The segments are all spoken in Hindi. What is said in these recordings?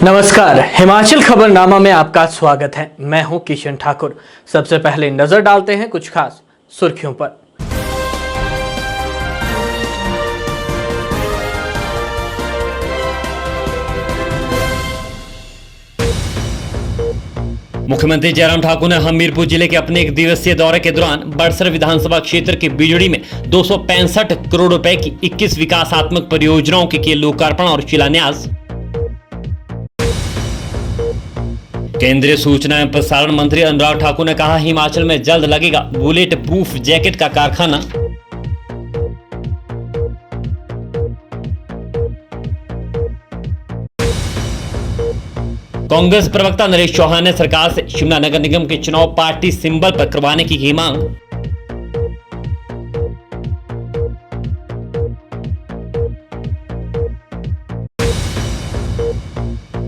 नमस्कार, हिमाचल खबरनामा में आपका स्वागत है। मैं हूं किशन ठाकुर। सबसे पहले नजर डालते हैं कुछ खास सुर्खियों पर। मुख्यमंत्री जयराम ठाकुर ने हमीरपुर जिले के अपने एक दिवसीय दौरे के दौरान बड़सर विधानसभा क्षेत्र के बिजड़ी में 265 करोड़ रुपए की 21 विकासात्मक परियोजनाओं के किए लोकार्पण और शिलान्यास। केंद्रीय सूचना एवं प्रसारण मंत्री अनुराग ठाकुर ने कहा, हिमाचल में जल्द लगेगा बुलेट प्रूफ जैकेट का कारखाना। कांग्रेस प्रवक्ता नरेश चौहान ने सरकार से शिमला नगर निगम के चुनाव पार्टी सिंबल पर करवाने की की मांग।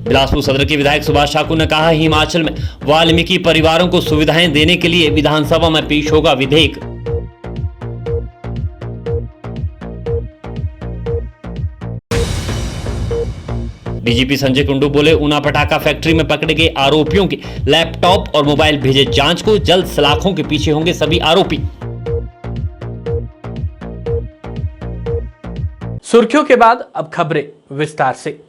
बिलासपुर सदर के विधायक सुभाष ठाकुर ने कहा, हिमाचल में वाल्मीकि परिवारों को सुविधाएं देने के लिए विधानसभा में पेश होगा विधेयक। डीजीपी संजय कुंडू बोले, ऊना पटाखा फैक्ट्री में पकड़े गए आरोपियों के लैपटॉप और मोबाइल भेजे जांच को, जल्द सलाखों के पीछे होंगे सभी आरोपी। सुर्खियों के बाद अब खबरें विस्तार से।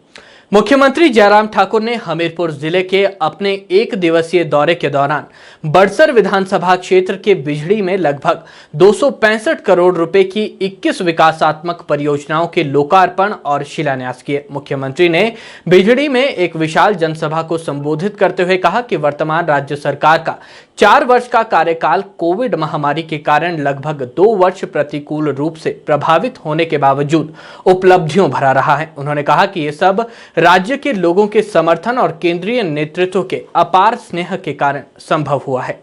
मुख्यमंत्री जयराम ठाकुर ने हमीरपुर जिले के अपने एक दिवसीय दौरे के दौरान बड़सर विधानसभा क्षेत्र के बिजड़ी में लगभग 265 करोड़ रुपए की 21 विकासात्मक परियोजनाओं के लोकार्पण और शिलान्यास किए। मुख्यमंत्री ने बिजड़ी में एक विशाल जनसभा को संबोधित करते हुए कहा कि वर्तमान राज्य सरकार का 4 वर्ष का कार्यकाल कोविड महामारी के कारण लगभग 2 वर्ष प्रतिकूल रूप से प्रभावित होने के बावजूद उपलब्धियों भरा रहा है। उन्होंने कहा कि ये सब राज्य के लोगों के समर्थन और केंद्रीय नेतृत्व के अपार स्नेह के कारण संभव हुआ है।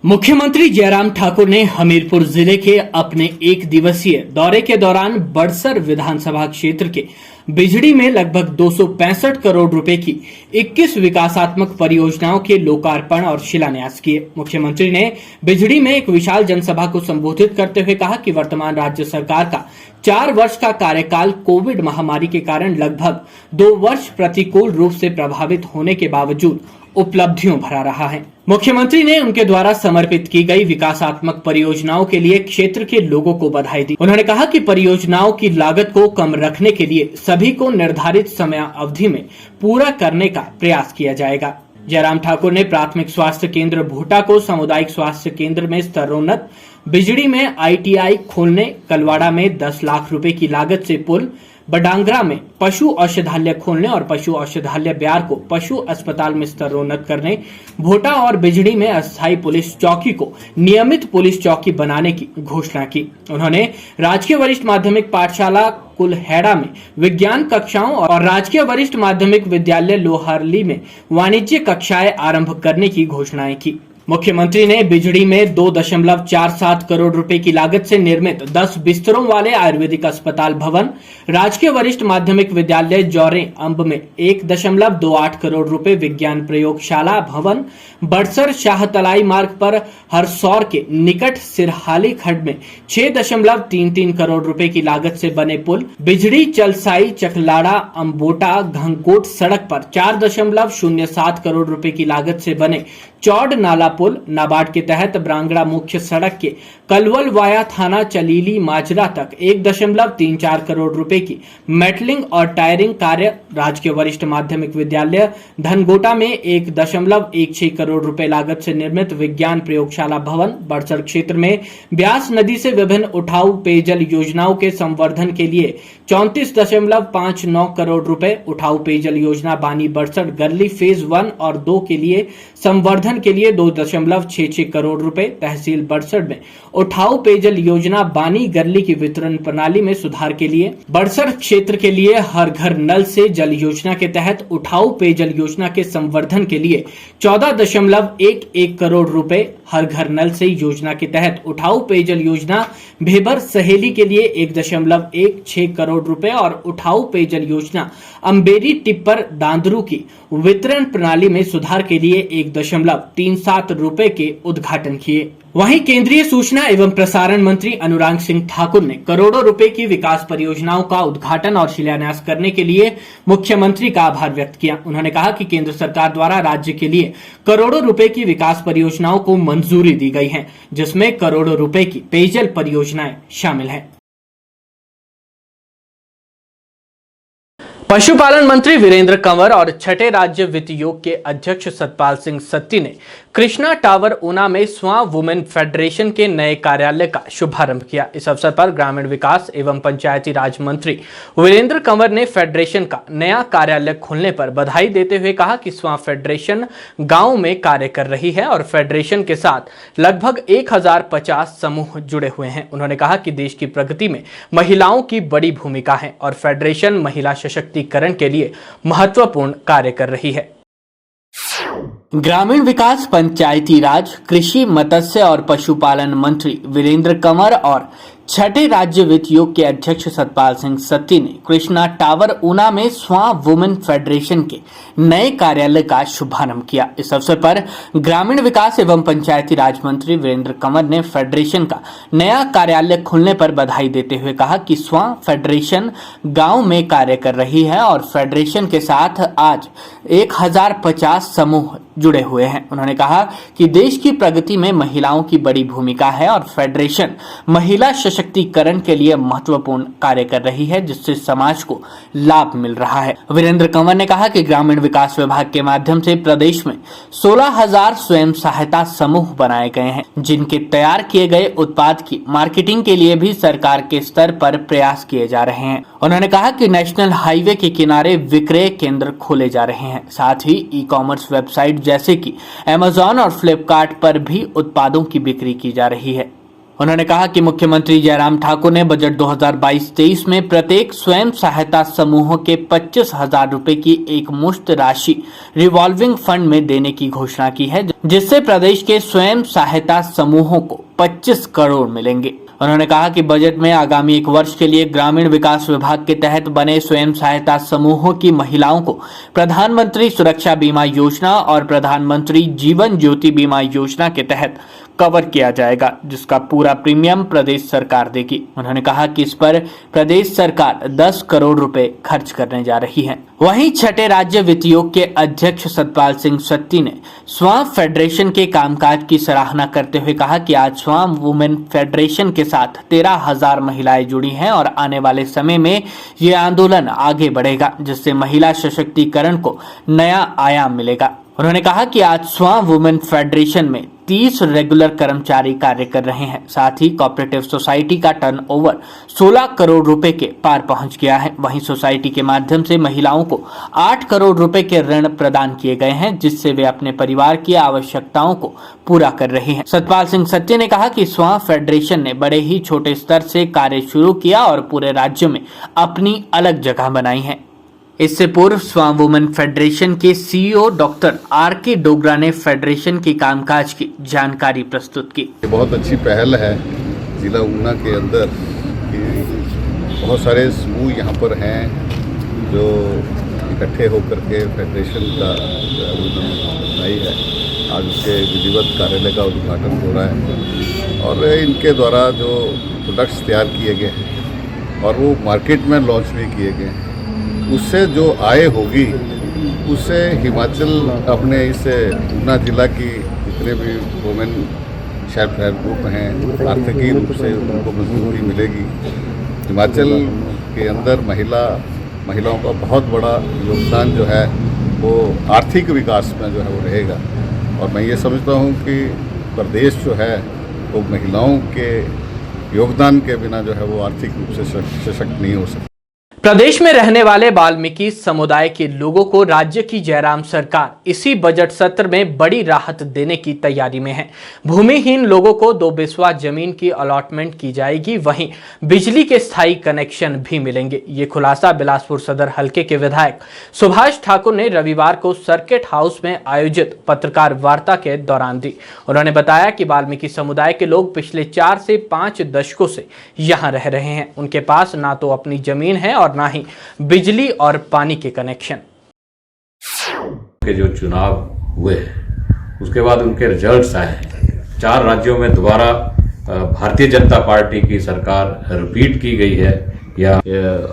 मुख्यमंत्री जयराम ठाकुर ने हमीरपुर जिले के अपने एक दिवसीय दौरे के दौरान बड़सर विधानसभा क्षेत्र के बिजड़ी में लगभग 265 करोड़ रुपए की 21 विकासात्मक परियोजनाओं के लोकार्पण और शिलान्यास किए। मुख्यमंत्री ने बिजड़ी में एक विशाल जनसभा को संबोधित करते हुए कहा कि वर्तमान राज्य सरकार का 4 वर्ष का कार्यकाल कोविड महामारी के कारण लगभग 2 वर्ष प्रतिकूल रूप से प्रभावित होने के बावजूद उपलब्धियों भरा रहा है। मुख्यमंत्री ने उनके द्वारा समर्पित की गई विकासात्मक परियोजनाओं के लिए क्षेत्र के लोगों को बधाई दी। उन्होंने कहा कि परियोजनाओं की लागत को कम रखने के लिए सभी को निर्धारित समय अवधि में पूरा करने का प्रयास किया जाएगा। जयराम ठाकुर ने प्राथमिक स्वास्थ्य केंद्र भोटा को सामुदायिक स्वास्थ्य केंद्र में स्तरोन्नत, बिजड़ी में ITI खोलने, कलवाड़ा में 10 लाख रुपए की लागत से पुल, बडांगरा में पशु औषधालय खोलने और पशु औषधालय ब्यार को पशु अस्पताल में स्तरोन्नत करने, भोटा और बिजड़ी में अस्थायी पुलिस चौकी को नियमित पुलिस चौकी बनाने की घोषणा की। उन्होंने राजकीय वरिष्ठ माध्यमिक पाठशाला कुलहेड़ा में विज्ञान कक्षाओं और राजकीय वरिष्ठ माध्यमिक विद्यालय लोहारली में वाणिज्य कक्षाएं आरंभ करने की घोषणाएं की। मुख्यमंत्री ने बिजड़ी में 2.47 करोड़ रुपए की लागत से निर्मित 10 बिस्तरों वाले आयुर्वेदिक अस्पताल भवन, राजकीय वरिष्ठ माध्यमिक विद्यालय जौरे अंब में 1.28 करोड़ रुपए विज्ञान प्रयोगशाला भवन, बड़सर शाहतलाई मार्ग पर हरसौर के निकट सिरहाली खड्ड में 6.33 करोड़ रुपए की लागत से बने पुल, बिजड़ी चलसाई चकलाड़ा अम्बोटा घंकोट सड़क पर 4.07 करोड़ रुपए की लागत से बने चौड़ नाला पुल, नाबार्ड के तहत ब्रांगड़ा मुख्य सड़क के कलवल वाया थाना चलीली माजरा तक 1.34 करोड़ रुपए की मेटलिंग और टायरिंग कार्य, राजकीय वरिष्ठ माध्यमिक विद्यालय धनगोटा में 1.16 करोड़ रुपए लागत से निर्मित विज्ञान प्रयोगशाला भवन, बड़सर क्षेत्र में ब्यास नदी से विभिन्न उठाऊ पेयजल योजनाओं के संवर्धन के लिए 34.59 करोड़ रुपए, उठाऊ पेयजल योजना बानी बड़सर गरली फेज 1 और 2 के लिए संवर्धन के लिए 2.66 करोड़ रुपए, तहसील बड़सर में उठाऊ पेयजल योजना बानी गरली की वितरण प्रणाली में सुधार के लिए, बड़सर क्षेत्र के लिए हर घर नल से जल योजना के तहत उठाऊ पेयजल योजना के संवर्धन के लिए 14.11 करोड़ रुपए, हर घर नल से योजना के तहत उठाऊ पेयजल योजना भेबर सहेली के लिए 1.16 करोड़ रुपए और उठाऊ पेयजल योजना अंबेरी टिप्पर दांदरू की वितरण प्रणाली में सुधार के लिए 1.1 रुपए के उद्घाटन किए। वहीं केंद्रीय सूचना एवं प्रसारण मंत्री अनुराग सिंह ठाकुर ने करोड़ों रुपए की विकास परियोजनाओं का उद्घाटन और शिलान्यास करने के लिए मुख्यमंत्री का आभार व्यक्त किया। उन्होंने कहा कि केंद्र सरकार द्वारा राज्य के लिए करोड़ों रुपए की विकास परियोजनाओं को मंजूरी दी गई है, जिसमें करोड़ों रुपए की पेयजल परियोजनाएं शामिल हैं। पशुपालन मंत्री वीरेंद्र कंवर और छठे राज्य वित्त आयोग के अध्यक्ष सतपाल सिंह सत्ती ने कृष्णा टावर ऊना में स्वां वुमेन फेडरेशन के नए कार्यालय का शुभारंभ किया। इस अवसर पर ग्रामीण विकास एवं पंचायती राज मंत्री वीरेंद्र कंवर ने फेडरेशन का नया कार्यालय खुलने पर बधाई देते हुए कहा कि स्वां फेडरेशन गांव में कार्य कर रही है और फेडरेशन के साथ लगभग 1050 समूह जुड़े हुए हैं। उन्होंने कहा कि देश की प्रगति में महिलाओं की बड़ी भूमिका है और फेडरेशन महिला सशक्तिकरण के लिए महत्वपूर्ण कार्य कर रही है। ग्रामीण विकास, पंचायती राज, कृषि, मत्स्य और पशुपालन मंत्री वीरेंद्र कंवर और छठे राज्य वित्त आयोग के अध्यक्ष सतपाल सिंह सत्ती ने कृष्णा टावर ऊना में स्वां वुमेन फेडरेशन के नए कार्यालय का शुभारंभ किया। इस अवसर पर ग्रामीण विकास एवं पंचायती राज मंत्री वीरेंद्र कंवर ने फेडरेशन का नया कार्यालय खुलने पर बधाई देते हुए कहा कि स्वां फेडरेशन गांव में कार्य कर रही है और फेडरेशन के साथ आज 1050 समूह जुड़े हुए हैं। उन्होंने कहा कि देश की प्रगति में महिलाओं की बड़ी भूमिका है और फेडरेशन महिला सशक्तिकरण के लिए महत्वपूर्ण कार्य कर रही है, जिससे समाज को लाभ मिल रहा है। वीरेंद्र कंवर ने कहा कि ग्रामीण विकास विभाग के माध्यम से प्रदेश में 16,000 स्वयं सहायता समूह बनाए गए हैं, जिनके तैयार किए गए उत्पाद की मार्केटिंग के लिए भी सरकार के स्तर पर प्रयास किए जा रहे हैं। उन्होंने कहा कि नेशनल हाईवे के किनारे विक्रय केंद्र खोले जा रहे हैं, साथ ही ई-कॉमर्स वेबसाइट जैसे कि अमेज़न और फ्लिपकार्ट पर भी उत्पादों की बिक्री की जा रही है। उन्होंने कहा कि मुख्यमंत्री जयराम ठाकुर ने बजट 2022-23 में प्रत्येक स्वयं सहायता समूह के 25,000 रुपए की एक मुश्त राशि रिवॉल्विंग फंड में देने की घोषणा की है, जिससे प्रदेश के स्वयं सहायता समूहों को 25 करोड़ मिलेंगे। उन्होंने कहा कि बजट में आगामी 1 वर्ष के लिए ग्रामीण विकास विभाग के तहत बने स्वयं सहायता समूहों की महिलाओं को प्रधानमंत्री सुरक्षा बीमा योजना और प्रधानमंत्री जीवन ज्योति बीमा योजना के तहत कवर किया जाएगा, जिसका पूरा प्रीमियम प्रदेश सरकार देगी। उन्होंने कहा कि इस पर प्रदेश सरकार 10 करोड़ रुपए खर्च करने जा रही है। वहीं छठे राज्य वित्त आयोग के अध्यक्ष सतपाल सिंह सत्ती ने स्वां फेडरेशन के कामकाज की सराहना करते हुए कहा कि आज स्वां वुमेन फेडरेशन के साथ 13,000 महिलाएं जुड़ी हैं और आने वाले समय में ये आंदोलन आगे बढ़ेगा, जिससे महिला सशक्तिकरण को नया आयाम मिलेगा। उन्होंने कहा कि आज स्वां वुमेन फेडरेशन में 30 रेगुलर कर्मचारी कार्य कर रहे हैं, साथ ही कोऑपरेटिव सोसाइटी का टर्नओवर 16 करोड़ रुपए के पार पहुंच गया है। वहीं सोसाइटी के माध्यम से महिलाओं को 8 करोड़ रुपए के ऋण प्रदान किए गए हैं, जिससे वे अपने परिवार की आवश्यकताओं को पूरा कर रही हैं। सतपाल सिंह सत्ती ने कहा कि स्वां फेडरेशन ने बड़े ही छोटे स्तर से कार्य शुरू किया और पूरे राज्य में अपनी अलग जगह बनाई है। इससे पूर्व स्वां वुमेन फेडरेशन के सीईओ डॉक्टर आर.के. डोगरा ने फेडरेशन के कामकाज की जानकारी प्रस्तुत की। बहुत अच्छी पहल है जिला ऊना के अंदर कि बहुत सारे समूह यहाँ पर हैं जो इकट्ठे होकर के फेडरेशन का बनाई है। आज उसके विधिवत कार्यालय का उद्घाटन हो रहा है और इनके द्वारा जो प्रोडक्ट्स तैयार किए गए हैं और वो मार्केट में लॉन्च भी किए गए हैं, उससे जो आय होगी उससे हिमाचल अपने इस ऊना जिला की जितने भी वुमेन सेल्फ हेल्प ग्रुप हैं आर्थिकी रूप से उनको मजबूती मिलेगी। हिमाचल के अंदर महिलाओं का बहुत बड़ा योगदान जो है वो आर्थिक विकास में जो है वो रहेगा और मैं ये समझता हूँ कि प्रदेश जो है वो महिलाओं के योगदान के बिना जो है वो आर्थिक रूप से सशक्त नहीं हो सकता। प्रदेश में रहने वाले वाल्मीकि समुदाय के लोगों को राज्य की जयराम सरकार इसी बजट सत्र में बड़ी राहत देने की तैयारी में है। भूमिहीन लोगों को 2 बिस्वा जमीन की अलॉटमेंट की जाएगी, वहीं बिजली के स्थायी कनेक्शन भी मिलेंगे। ये खुलासा बिलासपुर सदर हलके के विधायक सुभाष ठाकुर ने रविवार को सर्किट हाउस में आयोजित पत्रकार वार्ता के दौरान दी। उन्होंने बताया कि वाल्मीकि समुदाय के लोग पिछले 4 से 5 दशकों से यहाँ रह रहे हैं। उनके पास ना तो अपनी जमीन है और ना ही बिजली और पानी के कनेक्शन। के जो चुनाव हुए उसके बाद उनके रिजल्ट्स आए हैं। 4 राज्यों में दोबारा भारतीय जनता पार्टी की सरकार रिपीट की गई है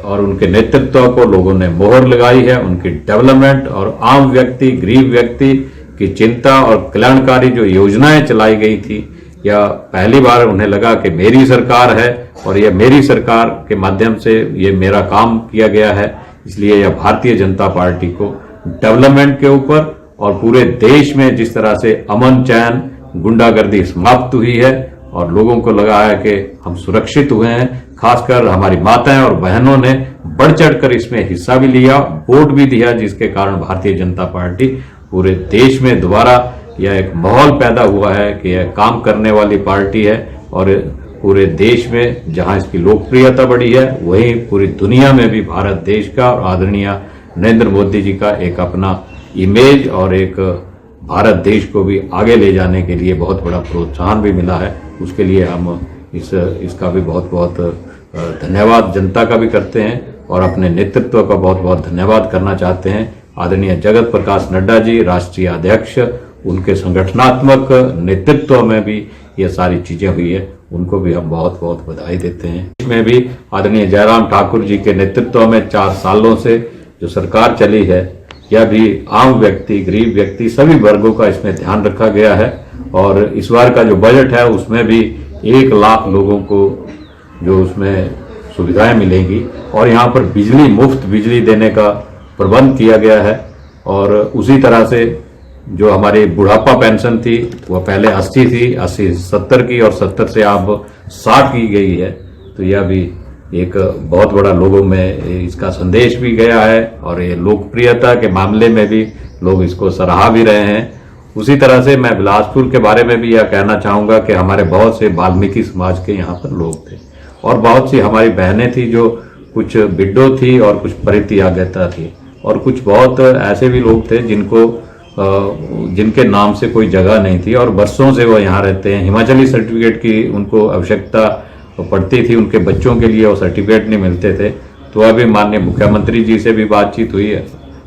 और उनके नेतृत्व को लोगों ने मोहर लगाई है। उनकी डेवलपमेंट और आम व्यक्ति, गरीब व्यक्ति की चिंता और कल्याणकारी जो योजनाएं चलाई गई थी, या पहली बार उन्हें लगा कि मेरी सरकार है और यह मेरी सरकार के माध्यम से ये मेरा काम किया गया है। इसलिए यह भारतीय जनता पार्टी को डेवलपमेंट के ऊपर और पूरे देश में जिस तरह से अमन, चैन, गुंडागर्दी समाप्त हुई है और लोगों को लगा है कि हम सुरक्षित हुए हैं, खासकर हमारी माताएं और बहनों ने बढ़ चढ़कर इसमें हिस्सा भी लिया, वोट भी दिया, जिसके कारण भारतीय जनता पार्टी पूरे देश में दोबारा यह एक माहौल पैदा हुआ है कि यह काम करने वाली पार्टी है। और पूरे देश में जहां इसकी लोकप्रियता बढ़ी है, वहीं पूरी दुनिया में भी भारत देश का और आदरणीय नरेंद्र मोदी जी का एक अपना इमेज और एक भारत देश को भी आगे ले जाने के लिए बहुत बड़ा प्रोत्साहन भी मिला है। उसके लिए हम इसका भी बहुत बहुत धन्यवाद जनता का भी करते हैं और अपने नेतृत्व का बहुत बहुत धन्यवाद करना चाहते हैं। आदरणीय जगत प्रकाश नड्डा जी, राष्ट्रीय अध्यक्ष, उनके संगठनात्मक नेतृत्व में भी ये सारी चीजें हुई है, उनको भी हम बहुत बहुत बधाई देते हैं। इसमें भी आदरणीय जयराम ठाकुर जी के नेतृत्व में 4 सालों से जो सरकार चली है, यह भी आम व्यक्ति, गरीब व्यक्ति, सभी वर्गों का इसमें ध्यान रखा गया है। और इस बार का जो बजट है उसमें भी 1 लाख लोगों को जो उसमें सुविधाएं मिलेंगी और यहाँ पर बिजली, मुफ्त बिजली देने का प्रबंध किया गया है। और उसी तरह से जो हमारी बुढ़ापा पेंशन थी वह पहले 80 थी, 80 70 की और 70 से अब 60 की गई है। तो यह भी एक बहुत बड़ा लोगों में इसका संदेश भी गया है और ये लोकप्रियता के मामले में भी लोग इसको सराहा भी रहे हैं। उसी तरह से मैं बिलासपुर के बारे में भी यह कहना चाहूंगा कि हमारे बहुत से वाल्मीकि समाज के यहाँ पर लोग थे और बहुत सी हमारी बहनें थी जो कुछ बिड्डो थी और कुछ परित्यागता थी और कुछ बहुत ऐसे भी लोग थे जिनके नाम से कोई जगह नहीं थी और वर्षों से वो यहाँ रहते हैं। हिमाचली सर्टिफिकेट की उनको आवश्यकता पड़ती थी, उनके बच्चों के लिए वो सर्टिफिकेट नहीं मिलते थे। तो अभी माननीय मुख्यमंत्री जी से भी बातचीत हुई है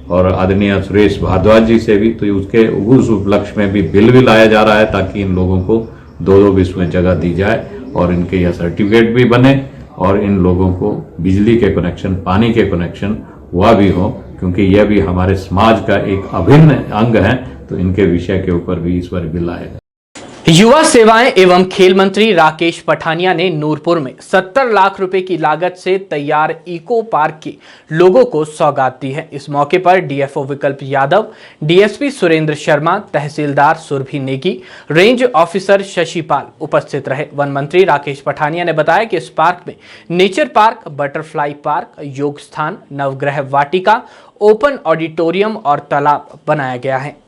और आदरणीय सुरेश भारद्वाज जी से भी, तो उसके उस उपलक्ष्य में भी बिल भी लाया जा रहा है ताकि इन लोगों को 2-2 विश्व में जगह दी जाए और इनके यह सर्टिफिकेट भी बने और इन लोगों को बिजली के कनेक्शन, पानी के कनेक्शन वह भी हो, क्योंकि यह भी हमारे समाज का एक अभिन्न अंग है। तो इनके विषय के ऊपर भी इस बार बिल आएगा। युवा सेवाएं एवं खेल मंत्री राकेश पठानिया ने नूरपुर में 70 लाख रुपए की लागत से तैयार इको पार्क की लोगों को सौगात दी है। इस मौके पर डीएफओ विकल्प यादव, डीएसपी सुरेंद्र शर्मा, तहसीलदार सुरभि नेगी, रेंज ऑफिसर शशिपाल उपस्थित रहे। वन मंत्री राकेश पठानिया ने बताया कि इस पार्क में नेचर पार्क, बटरफ्लाई पार्क, योग स्थान, नवग्रह वाटिका, ओपन ऑडिटोरियम और तालाब बनाया गया है।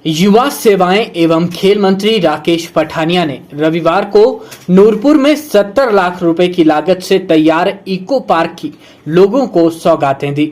युवा सेवाएं एवं खेल मंत्री राकेश पठानिया ने रविवार को नूरपुर में 70 लाख रुपए की लागत से तैयार इको पार्क की लोगों को सौगातें दी।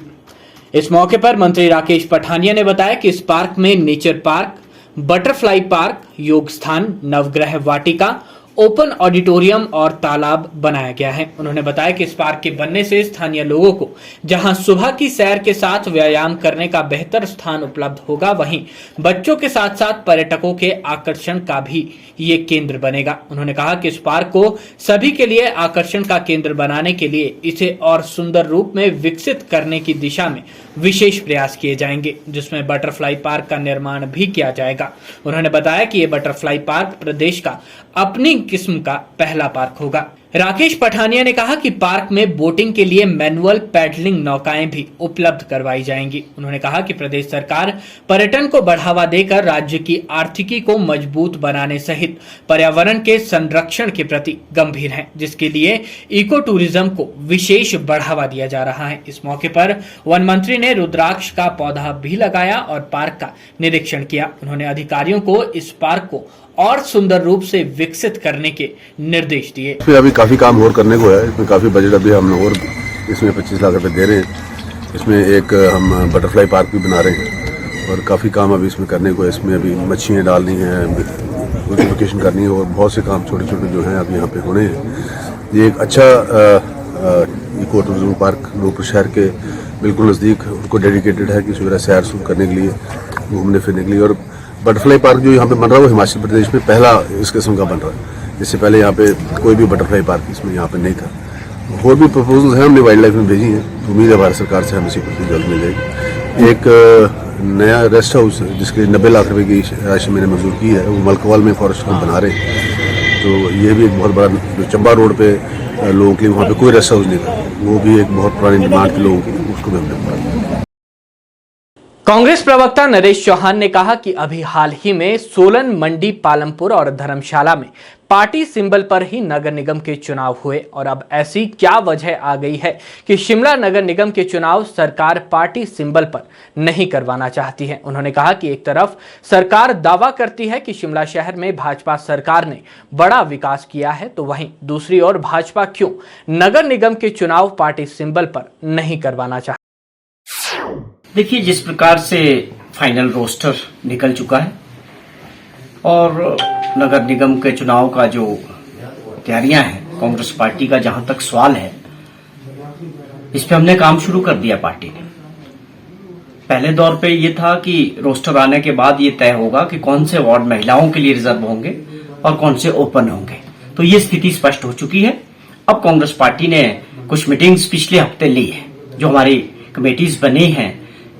इस मौके पर मंत्री राकेश पठानिया ने बताया कि इस पार्क में नेचर पार्क, बटरफ्लाई पार्क, योग स्थान, नवग्रह वाटिका, ओपन ऑडिटोरियम और तालाब बनाया गया है। उन्होंने बताया कि इस पार्क के बनने से स्थानीय लोगों को जहां सुबह की सैर के साथ व्यायाम करने का बेहतर स्थान उपलब्ध होगा, वहीं बच्चों के साथ साथ पर्यटकों के आकर्षण का भी ये केंद्र बनेगा। उन्होंने कहा कि इस पार्क को सभी के लिए आकर्षण का केंद्र बनाने के लिए इसे और सुंदर रूप में विकसित करने की दिशा में विशेष प्रयास किए जाएंगे, जिसमें बटरफ्लाई पार्क का निर्माण भी किया जाएगा। उन्होंने बताया कि ये बटरफ्लाई पार्क प्रदेश का अपनी किस्म का पहला पार्क होगा। राकेश पठानिया ने कहा कि पार्क में बोटिंग के लिए मैनुअल पैडलिंग नौकाएं भी उपलब्ध करवाई जाएंगी। उन्होंने कहा कि प्रदेश सरकार पर्यटन को बढ़ावा देकर राज्य की आर्थिकी को मजबूत बनाने सहित पर्यावरण के संरक्षण के प्रति गंभीर है, जिसके लिए इको टूरिज्म को विशेष बढ़ावा दिया जा रहा है। इस मौके पर वन मंत्री ने रुद्राक्ष का पौधा भी लगाया और पार्क का निरीक्षण किया। उन्होंने अधिकारियों को इस पार्क को और सुंदर रूप से विकसित करने के निर्देश दिए। इसमें अभी काफ़ी काम और करने को है। इसमें काफ़ी बजट अभी हम और इसमें 25 लाख रुपए दे रहे हैं। इसमें एक हम बटरफ्लाई पार्क भी बना रहे हैं और काफ़ी काम अभी इसमें करने को है। इसमें अभी मच्छियाँ डालनी है, ब्यूटिफिकेशन करनी है और बहुत से काम छोटे छोटे जो हैं अभी यहाँ पे होने हैं। ये एक अच्छा इको टूरिज्म पार्क नूरपुर शहर के बिल्कुल नज़दीक उनको डेडिकेटेड है कि सवेरा सैर करने के लिए, घूमने फिरने के लिए। और बटरफ्लाई पार्क जो यहाँ पे बन रहा है वो हिमाचल प्रदेश में पहला इस किस्म का बन रहा है। इससे पहले यहाँ पे कोई भी बटरफ्लाई पार्क इसमें यहाँ पे नहीं था। और भी प्रपोजल्स हैं, हमने वाइल्ड लाइफ में भेजी हैं, तो उम्मीद है भारत सरकार से हमें इसी पर जल्द मिल जाएगी। एक नया रेस्ट हाउस जिसके लिए 90 लाख रुपए की राशि मैंने मंजूर की है, वो मलकवाल में फॉरेस्ट हम बना रहे हैं। तो ये भी एक बहुत बड़ा, जो चंबा रोड पे लोगों के लिए वहाँ पे कोई रेस्ट हाउस नहीं था, वो भी एक बहुत पुरानी डिमांड थी लोगों की, उसको भी हमने पूरा। कांग्रेस प्रवक्ता नरेश चौहान ने कहा कि अभी हाल ही में सोलन, मंडी, पालमपुर और धर्मशाला में पार्टी सिंबल पर ही नगर निगम के चुनाव हुए और अब ऐसी क्या वजह आ गई है कि शिमला नगर निगम के चुनाव सरकार पार्टी सिंबल पर नहीं करवाना चाहती है। उन्होंने कहा कि एक तरफ सरकार दावा करती है कि शिमला शहर में भाजपा सरकार ने बड़ा विकास किया है, तो वहीं दूसरी ओर भाजपा क्यों नगर निगम के चुनाव पार्टी सिंबल पर नहीं करवाना चाहती। देखिए, जिस प्रकार से फाइनल रोस्टर निकल चुका है और नगर निगम के चुनाव का जो तैयारियां हैं कांग्रेस पार्टी का, जहां तक सवाल है, इस पे हमने काम शुरू कर दिया पार्टी ने। पहले दौर पे ये था कि रोस्टर आने के बाद ये तय होगा कि कौन से वार्ड महिलाओं के लिए रिजर्व होंगे और कौन से ओपन होंगे, तो ये स्थिति स्पष्ट हो चुकी है। अब कांग्रेस पार्टी ने कुछ मीटिंग्स पिछले हफ्ते ली है, जो हमारी कमेटीज बनी हैं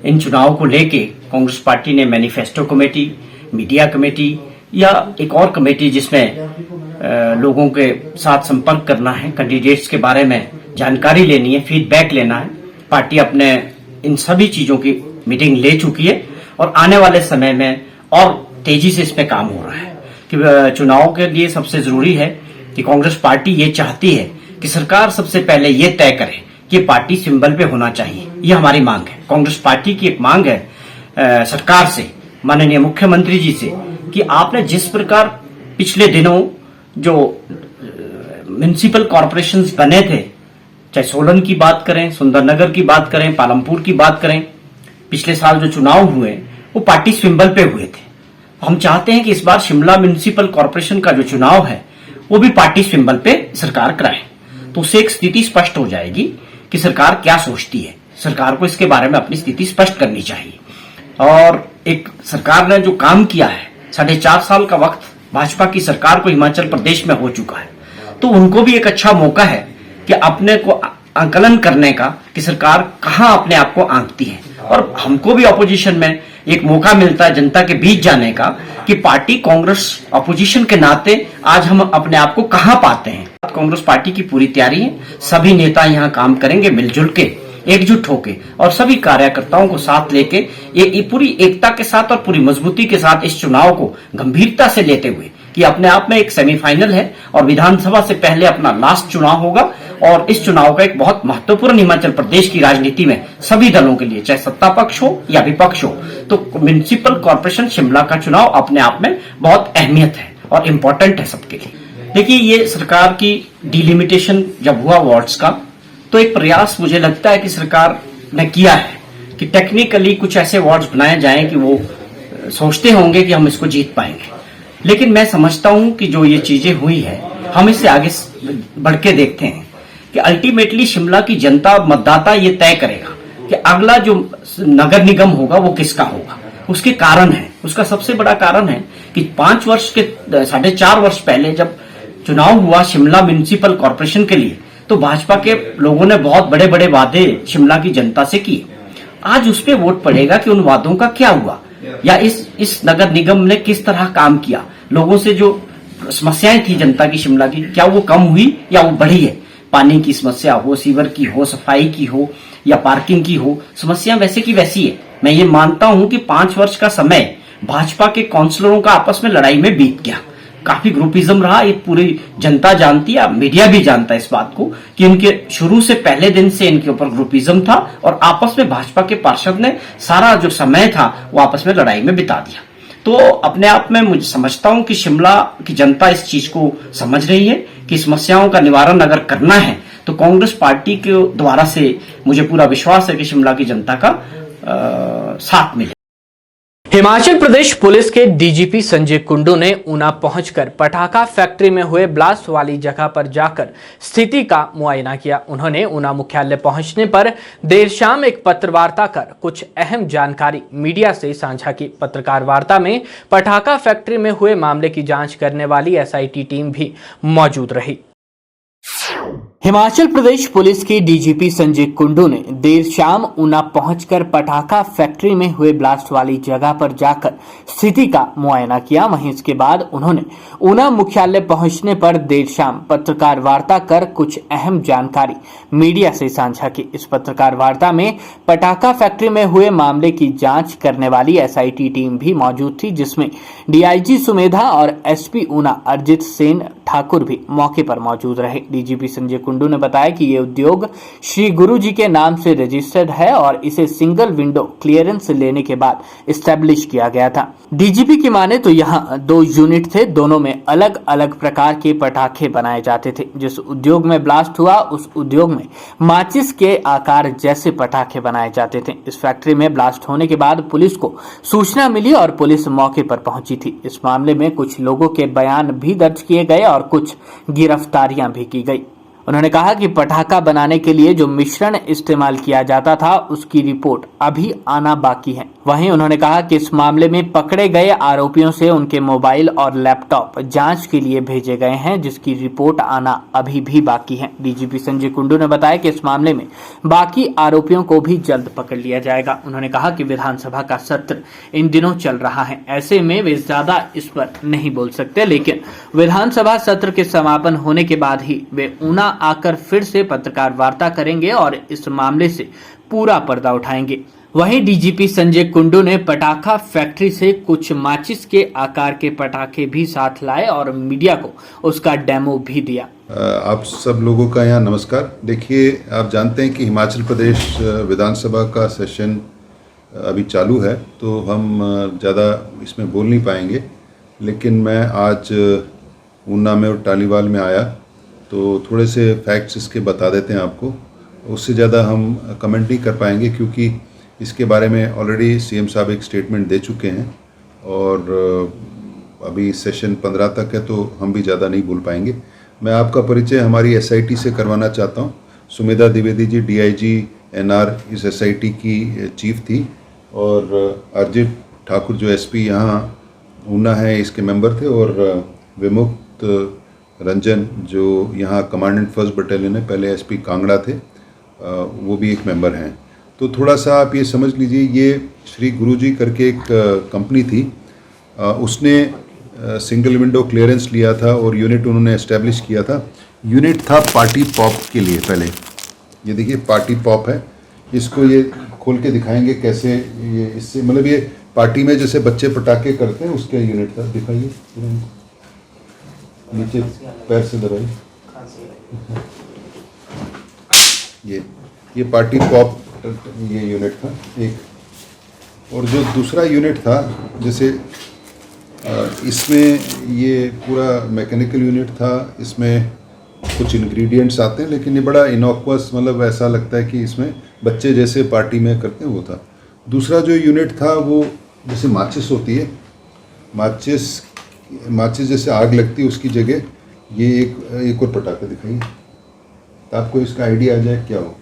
इन चुनाव को लेके। कांग्रेस पार्टी ने मैनिफेस्टो कमेटी, मीडिया कमेटी या एक और कमेटी जिसमें लोगों के साथ संपर्क करना है, कैंडिडेट्स के बारे में जानकारी लेनी है, फीडबैक लेना है। पार्टी अपने इन सभी चीजों की मीटिंग ले चुकी है और आने वाले समय में और तेजी से इस पे काम हो रहा है कि चुनाव के लिए सबसे जरूरी है कि कांग्रेस पार्टी ये चाहती है कि सरकार सबसे पहले ये तय करे कि पार्टी सिंबल पे होना चाहिए। ये हमारी मांग है, कांग्रेस पार्टी की एक मांग है सरकार से, माननीय मुख्यमंत्री जी से, कि आपने जिस प्रकार पिछले दिनों जो म्युनिसिपल कॉरपोरेशंस बने थे, चाहे सोलन की बात करें, सुंदरनगर की बात करें, पालमपुर की बात करें, पिछले साल जो चुनाव हुए वो पार्टी सिंबल पे हुए थे। हम चाहते हैं कि इस बार शिमला म्युनिसिपल कॉरपोरेशन का जो चुनाव है वो भी पार्टी सिंबल पे सरकार कराए, तो उससे एक स्थिति स्पष्ट हो जाएगी कि सरकार क्या सोचती है। सरकार को इसके बारे में अपनी स्थिति स्पष्ट करनी चाहिए। और एक सरकार ने जो काम किया है, 4.5 साल का वक्त भाजपा की सरकार को हिमाचल प्रदेश में हो चुका है, तो उनको भी एक अच्छा मौका है कि अपने को आंकलन करने का कि सरकार कहां अपने आप को आंकती है, और हमको भी ऑपोजिशन में एक मौका मिलता है जनता के बीच जाने का कि पार्टी कांग्रेस ऑपोजिशन के नाते आज हम अपने आप को कहां पाते हैं। कांग्रेस पार्टी की पूरी तैयारी है, सभी नेता यहां काम करेंगे मिलजुल के, एकजुट होके, और सभी कार्यकर्ताओं को साथ लेके ये पूरी एकता के साथ और पूरी मजबूती के साथ इस चुनाव को गंभीरता से लेते हुए कि अपने आप में एक सेमीफाइनल है और विधानसभा से पहले अपना लास्ट चुनाव होगा, और इस चुनाव का एक बहुत महत्वपूर्ण हिमाचल प्रदेश की राजनीति में सभी दलों के लिए, चाहे सत्ता पक्ष हो या विपक्ष हो, तो म्युनिसिपल कॉर्पोरेशन शिमला का चुनाव अपने आप में बहुत अहमियत है और इम्पोर्टेंट है सबके लिए। देखिए, ये सरकार की डिलिमिटेशन जब हुआ वार्ड्स का, तो एक प्रयास मुझे लगता है कि सरकार ने किया है कि टेक्निकली कुछ ऐसे वार्ड्स बनाए जाएं कि वो सोचते होंगे कि हम इसको जीत पाएंगे, लेकिन मैं समझता हूं कि जो ये चीजें हुई है, हम इससे आगे बढ़ के देखते हैं कि अल्टीमेटली शिमला की जनता, मतदाता ये तय करेगा कि अगला जो नगर निगम होगा वो किसका होगा। उसके कारण है, उसका सबसे बड़ा कारण है कि 5 वर्ष के 4.5 वर्ष पहले जब चुनाव हुआ शिमला म्युनिसिपल कॉर्पोरेशन के लिए, तो भाजपा के लोगों ने बहुत बड़े बड़े वादे शिमला की जनता से किए। आज उस पे वोट पड़ेगा कि उन वादों का क्या हुआ, या इस नगर निगम ने किस तरह काम किया, लोगों से जो समस्याएं थी जनता की शिमला की, क्या वो कम हुई या वो बढ़ी है। पानी की समस्या हो, सीवर की हो, सफाई की हो या पार्किंग की हो, समस्या वैसे की वैसी है। मैं ये मानता हूं कि 5 वर्ष का समय भाजपा के काउंसलरों का आपस में लड़ाई में बीत गया, काफी ग्रुपिज्म रहा, ये पूरी जनता जानती है, मीडिया भी जानता है इस बात को कि इनके शुरू से पहले दिन से इनके ऊपर ग्रुपिज्म था, और आपस में भाजपा के पार्षद ने सारा जो समय था वो आपस में लड़ाई में बिता दिया। तो अपने आप में मुझे समझता हूं कि शिमला की जनता इस चीज को समझ रही है कि समस्याओं का निवारण अगर करना है तो कांग्रेस पार्टी के द्वारा से मुझे पूरा विश्वास है कि शिमला की जनता का साथ मिले। हिमाचल प्रदेश पुलिस के डीजीपी संजय कुंडू ने ऊना पहुंचकर पटाखा फैक्ट्री में हुए ब्लास्ट वाली जगह पर जाकर स्थिति का मुआयना किया। उन्होंने ऊना मुख्यालय पहुंचने पर देर शाम एक पत्रवार्ता कर कुछ अहम जानकारी मीडिया से साझा की। पत्रकार वार्ता में पटाखा फैक्ट्री में हुए मामले की जांच करने वाली एसआईटी टीम भी मौजूद रही। हिमाचल प्रदेश पुलिस के डीजीपी संजय कुंडू ने देर शाम ऊना पहुंचकर पटाखा फैक्ट्री में हुए ब्लास्ट वाली जगह पर जाकर स्थिति का मुआयना किया। वहीं इसके बाद उन्होंने ऊना मुख्यालय पहुंचने पर देर शाम पत्रकार वार्ता कर कुछ अहम जानकारी मीडिया से साझा की। इस पत्रकार वार्ता में पटाखा फैक्ट्री में हुए मामले की जांच करने वाली एसआईटी टीम भी मौजूद थी, जिसमें डीआईजी सुमेधा और एसपी ऊना अरिजीत सेन ठाकुर भी मौके पर मौजूद रहे। डीजीपी संजय कुंडू ने बताया कि ये उद्योग श्री गुरु जी के नाम से रजिस्टर्ड है और इसे सिंगल विंडो क्लियरेंस लेने के बाद एस्टेब्लिश किया गया था। डीजीपी की माने तो यहाँ 2 यूनिट थे, दोनों में अलग अलग प्रकार के पटाखे बनाए जाते थे। जिस उद्योग में ब्लास्ट हुआ उस उद्योग में माचिस के आकार जैसे पटाखे बनाए जाते थे। इस फैक्ट्री में ब्लास्ट होने के बाद पुलिस को सूचना मिली और पुलिस मौके पर पहुंची थी। इस मामले में कुछ लोगों के बयान भी दर्ज किए गए और कुछ गिरफ्तारियां भी की गई। उन्होंने कहा कि पटाखा बनाने के लिए जो मिश्रण इस्तेमाल किया जाता था उसकी रिपोर्ट अभी आना बाकी है। वहीं उन्होंने कहा कि इस मामले में पकड़े गए आरोपियों से उनके मोबाइल और लैपटॉप जांच के लिए भेजे गए हैं, जिसकी रिपोर्ट आना अभी भी बाकी है। डीजीपी संजय कुंडू ने बताया कि इस मामले में बाकी आरोपियों को भी जल्द पकड़ लिया जाएगा। उन्होंने कहा कि विधानसभा का सत्र इन दिनों चल रहा है, ऐसे में वे ज्यादा इस पर नहीं बोल सकते, लेकिन विधानसभा सत्र के समापन होने के बाद ही वे ऊना आकर फिर से पत्रकार वार्ता करेंगे और इस मामले से पूरा पर्दा उठाएंगे। वहीं डीजीपी संजय कुंडू ने पटाखा फैक्ट्री से कुछ माचिस के आकार के पटाखे भी साथ लाए और मीडिया को उसका डेमो भी दिया। आप सब लोगों का यहाँ नमस्कार। देखिए, आप जानते हैं कि हिमाचल प्रदेश विधानसभा का सेशन अभी चालू है, तो हम ज़्यादा इसमें बोल नहीं पाएंगे, लेकिन मैं आज ऊना में और टालीवाल में आया तो थोड़े से फैक्ट्स इसके बता देते हैं आपको। उससे ज़्यादा हम कमेंट नहीं कर पाएंगे क्योंकि इसके बारे में ऑलरेडी सीएम साहब एक स्टेटमेंट दे चुके हैं और अभी सेशन 15 तक है, तो हम भी ज़्यादा नहीं बोल पाएंगे। मैं आपका परिचय हमारी एसआईटी से करवाना चाहता हूँ। सुमेधा द्विवेदी जी डीआईजी एनआर इस एसआईटी की चीफ थी और अरिजीत ठाकुर जो एसपी यहाँ ऊना है इसके मेंबर थे और विमुक्त रंजन जो यहाँ कमांडेंट फर्स्ट बटालियन है, पहले एसपी कांगड़ा थे, वो भी एक मेंबर हैं। तो थोड़ा सा आप ये समझ लीजिए, ये श्री गुरुजी करके एक कंपनी थी, उसने सिंगल विंडो क्लियरेंस लिया था और यूनिट उन्होंने एस्टेब्लिश किया था। यूनिट था पार्टी पॉप के लिए। पहले ये देखिए पार्टी पॉप है, इसको ये खोल के दिखाएंगे कैसे ये इससे मतलब ये पार्टी में जैसे बच्चे पटाखे करते हैं उसका यूनिट था। दिखाइए, नीचे पैर से दबाइए। ये पार्टी पॉप ये यूनिट था एक। और जो दूसरा यूनिट था, जैसे इसमें ये पूरा मैकेनिकल यूनिट था, इसमें कुछ इंग्रेडिएंट्स आते हैं लेकिन ये बड़ा इनॉक्वस, मतलब ऐसा लगता है कि इसमें बच्चे जैसे पार्टी में करते हैं, वो था। दूसरा जो यूनिट था वो जैसे माचिस होती है, माचिस जैसे आग लगती है उसकी जगह ये एक और पटाखा दिखाइए तो आपको इसका आइडिया आ जाए क्या हो।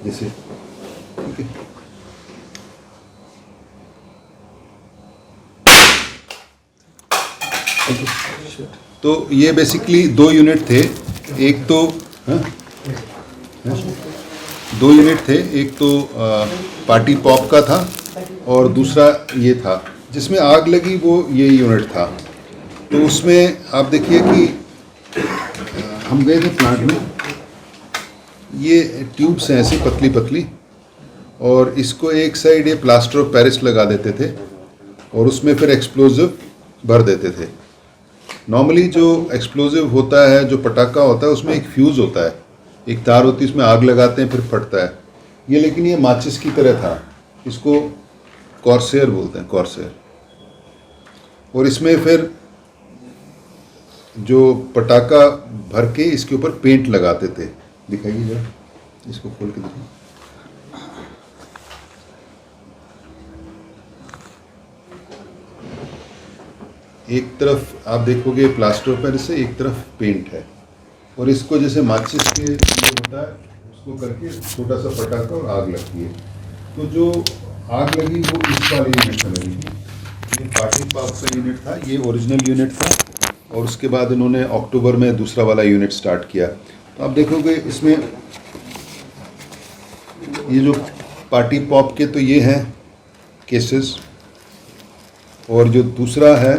जैसे ठीक है, तो ये बेसिकली 2 यूनिट थे। एक तो 2 यूनिट थे, एक तो पार्टी पॉप का था और दूसरा ये था जिसमें आग लगी, वो ये यूनिट था। तो उसमें आप देखिए कि हम गए थे प्लांट में, ये ट्यूब्स हैं ऐसी पतली पतली और इसको एक साइड ये प्लास्टर ऑफ पेरिस लगा देते थे और उसमें फिर एक्सप्लोजिव भर देते थे। नॉर्मली जो एक्सप्लोजिव होता है, जो पटाखा होता है, उसमें एक फ्यूज़ होता है, एक तार होती है, उसमें आग लगाते हैं फिर फटता है। ये लेकिन ये माचिस की तरह था, इसको कॉर्सेयर बोलते हैं, कॉर्सेयर। और इसमें फिर जो पटाखा भर के इसके ऊपर पेंट लगाते थे। दिखाइए जरा, इसको खोल के दिखाइए। एक तरफ आप देखोगे प्लास्टर ऑफ पेरिस है, एक तरफ पेंट है, और इसको जैसे माचिस के लिए होता है उसको करके छोटा सा पटाखा और आग लगती है। तो जो आग लगी वो इस वाले यूनिट में लगी। ये पार्टी पॉप का यूनिट था, ये ओरिजिनल यूनिट था, और उसके बाद इन्होंने अक्टूबर में दूसरा वाला यूनिट स्टार्ट किया। तो आप देखोगे इसमें ये जो पार्टी पॉप के तो ये हैं केसेस, और जो दूसरा है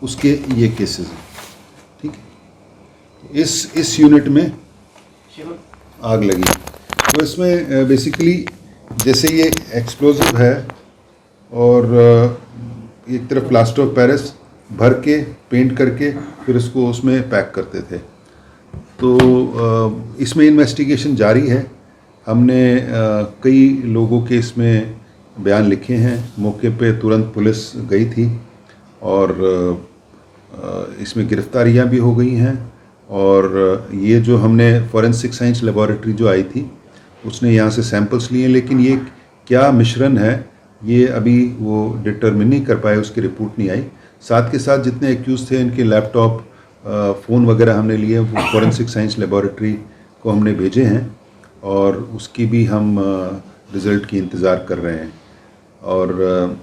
उसके ये केसेस हैं, ठीक है। इस यूनिट में आग लगी। तो इसमें बेसिकली जैसे ये एक्सप्लोजिव है और एक तरफ प्लास्टर ऑफ पेरिस भर के पेंट करके फिर इसको उसमें पैक करते थे। तो इसमें इन्वेस्टिगेशन जारी है। हमने कई लोगों के इसमें बयान लिखे हैं। मौके पे तुरंत पुलिस गई थी और इसमें गिरफ्तारियां भी हो गई हैं। और ये जो हमने फॉरेंसिक साइंस लेबोरेटरी जो आई थी उसने यहाँ से सैंपल्स लिए, लेकिन ये क्या मिश्रण है ये अभी वो डिटरमिन नहीं कर पाए, उसकी रिपोर्ट नहीं आई। साथ के साथ जितने एक्यूज थे इनके लैपटॉप, फ़ोन वगैरह हमने लिए, वो फॉरेंसिक साइंस लेबोरेटरी को हमने भेजे हैं और उसकी भी हम रिज़ल्ट की इंतज़ार कर रहे हैं। और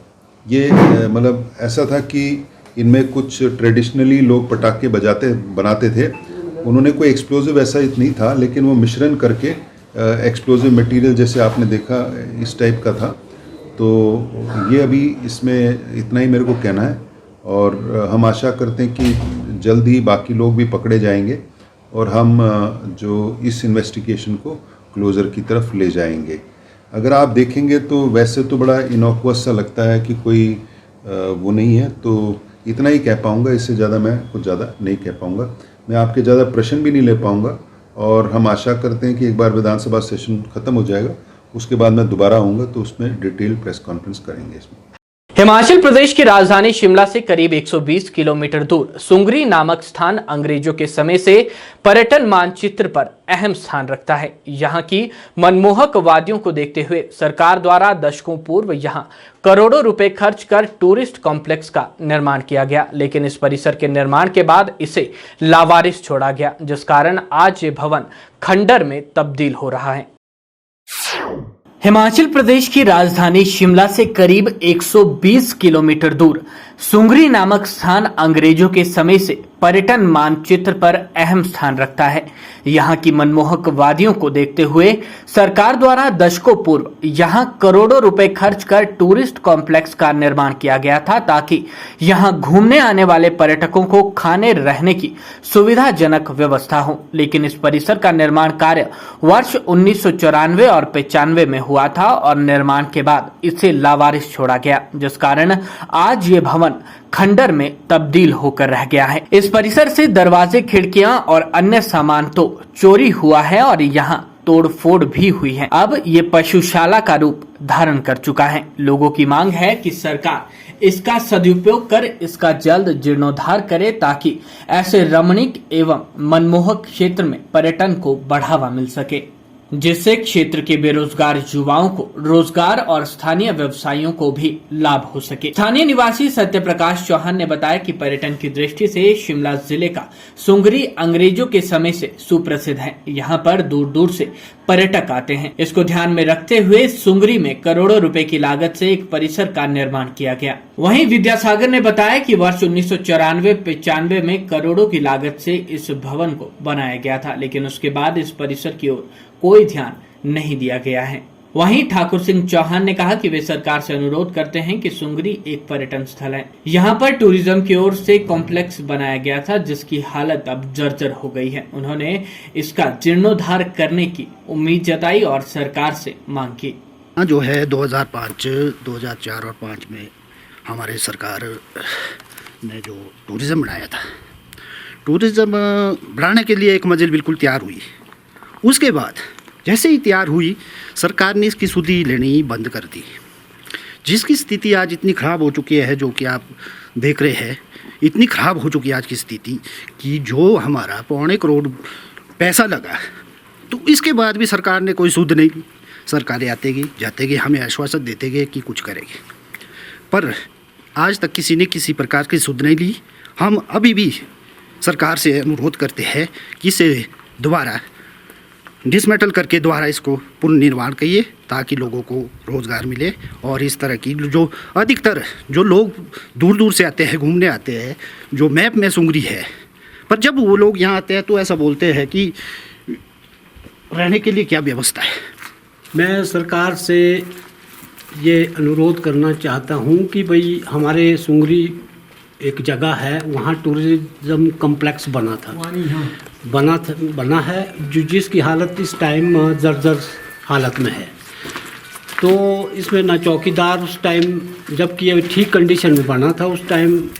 ये मतलब ऐसा था कि इनमें कुछ ट्रेडिशनली लोग पटाखे बनाते थे, उन्होंने कोई एक्सप्लोजिव ऐसा नहीं था, लेकिन वो मिश्रण करके एक्सप्लोजिव मटेरियल जैसे आपने देखा इस टाइप का था। तो ये अभी इसमें इतना ही मेरे को कहना है, और हम आशा करते हैं कि जल्द ही बाकी लोग भी पकड़े जाएंगे और हम जो इस इन्वेस्टिगेशन को क्लोज़र की तरफ ले जाएंगे। अगर आप देखेंगे तो वैसे तो बड़ा इनोकुअस सा लगता है कि कोई वो नहीं है, तो इतना ही कह पाऊँगा, इससे ज़्यादा मैं कुछ ज़्यादा नहीं कह पाऊँगा। मैं आपके ज़्यादा प्रश्न भी नहीं ले पाऊँगा, और हम आशा करते हैं कि एक बार विधानसभा सेशन ख़त्म हो जाएगा उसके बाद मैं दोबारा आऊँगा तो उसमें डिटेल प्रेस कॉन्फ्रेंस करेंगे। इसमें हिमाचल प्रदेश की राजधानी शिमला से करीब 120 किलोमीटर दूर सुंगरी नामक स्थान अंग्रेजों के समय से पर्यटन मानचित्र पर अहम स्थान रखता है। यहाँ की मनमोहक वादियों को देखते हुए सरकार द्वारा दशकों पूर्व यहाँ करोड़ों रुपए खर्च कर टूरिस्ट कॉम्प्लेक्स का निर्माण किया गया, लेकिन इस परिसर के निर्माण के बाद इसे लावारिस छोड़ा गया, जिस कारण आज ये भवन खंडर में तब्दील हो रहा है। हिमाचल प्रदेश की राजधानी शिमला से करीब 120 किलोमीटर दूर सुंगरी नामक स्थान अंग्रेजों के समय से पर्यटन मानचित्र पर अहम स्थान रखता है। यहाँ की मनमोहक वादियों को देखते हुए सरकार द्वारा दशकों पूर्व यहाँ करोड़ों रुपए खर्च कर टूरिस्ट कॉम्प्लेक्स का निर्माण किया गया था, ताकि यहाँ घूमने आने वाले पर्यटकों को खाने रहने की सुविधाजनक व्यवस्था हो। लेकिन इस परिसर का निर्माण कार्य वर्ष 1994 और 95 में हुआ था और निर्माण के बाद इसे लावारिस छोड़ा गया, जिस कारण आज ये भवन खंडर में तब्दील होकर रह गया है। इस परिसर से दरवाजे, खिड़कियां और अन्य सामान तो चोरी हुआ है और यहाँ तोड़फोड़ भी हुई है। अब ये पशुशाला का रूप धारण कर चुका है। लोगों की मांग है कि सरकार इसका सदुपयोग कर इसका जल्द जीर्णोद्धार करे, ताकि ऐसे रमणीक एवं मनमोहक क्षेत्र में पर्यटन को बढ़ावा मिल सके, जिससे क्षेत्र के बेरोजगार युवाओं को रोजगार और स्थानीय व्यवसायियों को भी लाभ हो सके। स्थानीय निवासी सत्य प्रकाश चौहान ने बताया कि पर्यटन की दृष्टि से शिमला जिले का सुंगरी अंग्रेजों के समय से सुप्रसिद्ध है। यहाँ पर दूर दूर से पर्यटक आते हैं। इसको ध्यान में रखते हुए सुंगरी में करोड़ों रुपए की लागत से एक परिसर का निर्माण किया गया। वहीं विद्यासागर ने बताया कि वर्ष 1994-95 में करोड़ों की लागत से इस भवन को बनाया गया था, लेकिन उसके बाद इस परिसर की ओर कोई ध्यान नहीं दिया गया है। वहीं ठाकुर सिंह चौहान ने कहा कि वे सरकार से अनुरोध करते हैं कि सुंगरी एक पर्यटन स्थल है। यहाँ पर टूरिज्म की ओर से कॉम्प्लेक्स बनाया गया था, जिसकी हालत अब जर्जर हो गई है। उन्होंने इसका जीर्णोद्धार करने की उम्मीद जताई और सरकार से मांग की। जो है 2005, 2004 और 5 में हमारे सरकार ने जो टूरिज़्म बनाया था, टूरिज़्म बढ़ाने के लिए एक मंजिल बिल्कुल तैयार हुई। उसके बाद जैसे ही तैयार हुई, सरकार ने इसकी सुधी लेनी बंद कर दी, जिसकी स्थिति आज इतनी ख़राब हो चुकी है, जो कि आप देख रहे हैं। इतनी ख़राब हो चुकी है आज की स्थिति कि जो हमारा 1.25 करोड़ पैसा लगा, तो इसके बाद भी सरकार ने कोई सुध नहीं ली। सरकारें आते गई जाते गई, हमें आश्वासन देते गए कि कुछ करेंगे, पर आज तक किसी ने किसी प्रकार की सुध नहीं ली। हम अभी भी सरकार से अनुरोध करते हैं कि इसे दोबारा डिसमेटल करके दोबारा इसको पुनर्निर्माण करिए ताकि लोगों को रोज़गार मिले। और इस तरह की जो अधिकतर जो लोग दूर दूर से आते हैं, घूमने आते हैं, जो मैप में सुंगरी है, पर जब वो लोग यहाँ आते हैं तो ऐसा बोलते हैं कि रहने के लिए क्या व्यवस्था है। मैं सरकार से ये अनुरोध करना चाहता हूँ कि भाई हमारे सुंगरी एक जगह है, वहाँ टूरिज़्म कम्प्लेक्स बना है जो जिसकी हालत इस टाइम जर्जर हालत में है। तो इसमें ना चौकीदार उस टाइम, जबकि ये ठीक कंडीशन में बना था उस टाइम,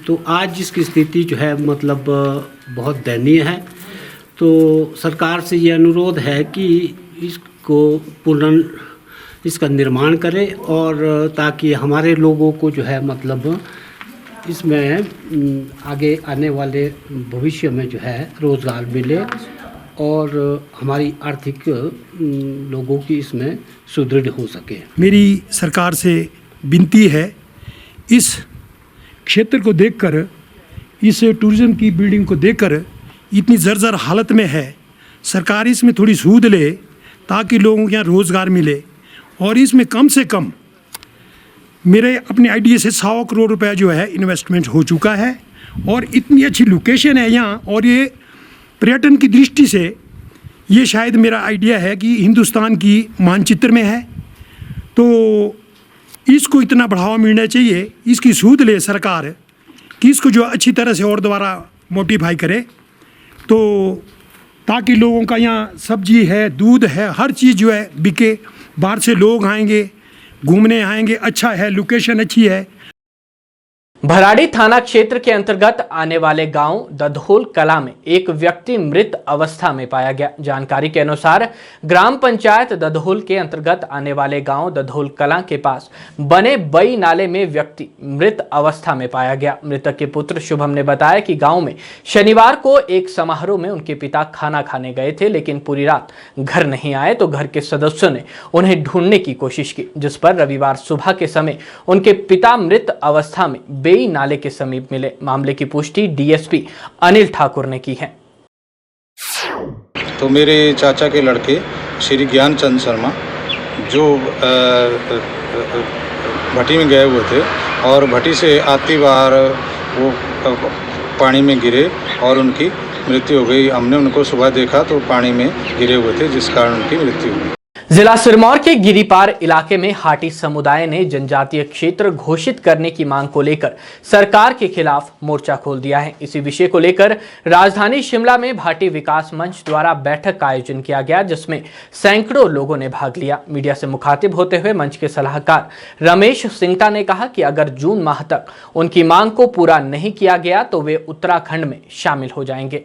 तो आज जिसकी स्थिति जो है मतलब बहुत दयनीय है। तो सरकार से ये अनुरोध है कि इसको इसका निर्माण करे और ताकि हमारे लोगों को जो है मतलब इसमें आगे आने वाले भविष्य में जो है रोज़गार मिले और हमारी आर्थिक लोगों की इसमें सुदृढ़ हो सके। मेरी सरकार से विनती है, इस क्षेत्र को देखकर, इस टूरिज़्म की बिल्डिंग को देखकर इतनी जर्जर हालत में है, सरकार इसमें थोड़ी सूद ले ताकि लोगों के यहाँ रोज़गार मिले। और इसमें कम से कम मेरे अपने आइडिया से 100 करोड़ रुपया जो है इन्वेस्टमेंट हो चुका है। और इतनी अच्छी लोकेशन है यहाँ, और ये पर्यटन की दृष्टि से ये शायद मेरा आइडिया है कि हिंदुस्तान की मानचित्र में है। तो इसको इतना बढ़ावा मिलना चाहिए, इसकी सूद ले सरकार कि इसको जो अच्छी तरह से और दोबारा मोटिफाई करे, तो ताकि लोगों का यहाँ सब्जी है, दूध है, हर चीज़ जो है बिके। बाहर से लोग आएंगे, घूमने आएंगे, अच्छा है, लोकेशन अच्छी है। भराड़ी थाना क्षेत्र के अंतर्गत आने वाले गांव दधोल कला में एक व्यक्ति मृत अवस्था में पाया गया। जानकारी के अनुसार ग्राम पंचायत दधोल के अंतर्गत आने वाले गांव दधोल कला के पास बने बई नाले में व्यक्ति मृत अवस्था में पाया गया। मृतक के पुत्र शुभम ने बताया कि गांव में शनिवार को एक समारोह में उनके पिता खाना खाने गए थे, लेकिन पूरी रात घर नहीं आए तो घर के सदस्यों ने उन्हें ढूंढने की कोशिश की, जिस पर रविवार सुबह के समय उनके पिता मृत अवस्था में बेई नाले के समीप मिले। मामले की पुष्टि डीएसपी अनिल ठाकुर ने की है। तो मेरे चाचा के लड़के श्री ज्ञानचंद शर्मा जो भट्टी में गए हुए थे और भट्टी से आती बार वो पानी में गिरे और उनकी मृत्यु हो गई। हमने उनको सुबह देखा तो पानी में गिरे हुए थे, जिस कारण उनकी मृत्यु हुई। जिला सिरमौर के गिरिपार इलाके में हाटी समुदाय ने जनजातीय क्षेत्र घोषित करने की मांग को लेकर सरकार के खिलाफ मोर्चा खोल दिया है। इसी विषय को लेकर राजधानी शिमला में भाटी विकास मंच द्वारा बैठक का आयोजन किया गया, जिसमें सैकड़ों लोगों ने भाग लिया। मीडिया से मुखातिब होते हुए मंच के सलाहकार रमेश सिंगटा ने कहा कि अगर जून माह तक उनकी मांग को पूरा नहीं किया गया तो वे उत्तराखंड में शामिल हो जाएंगे।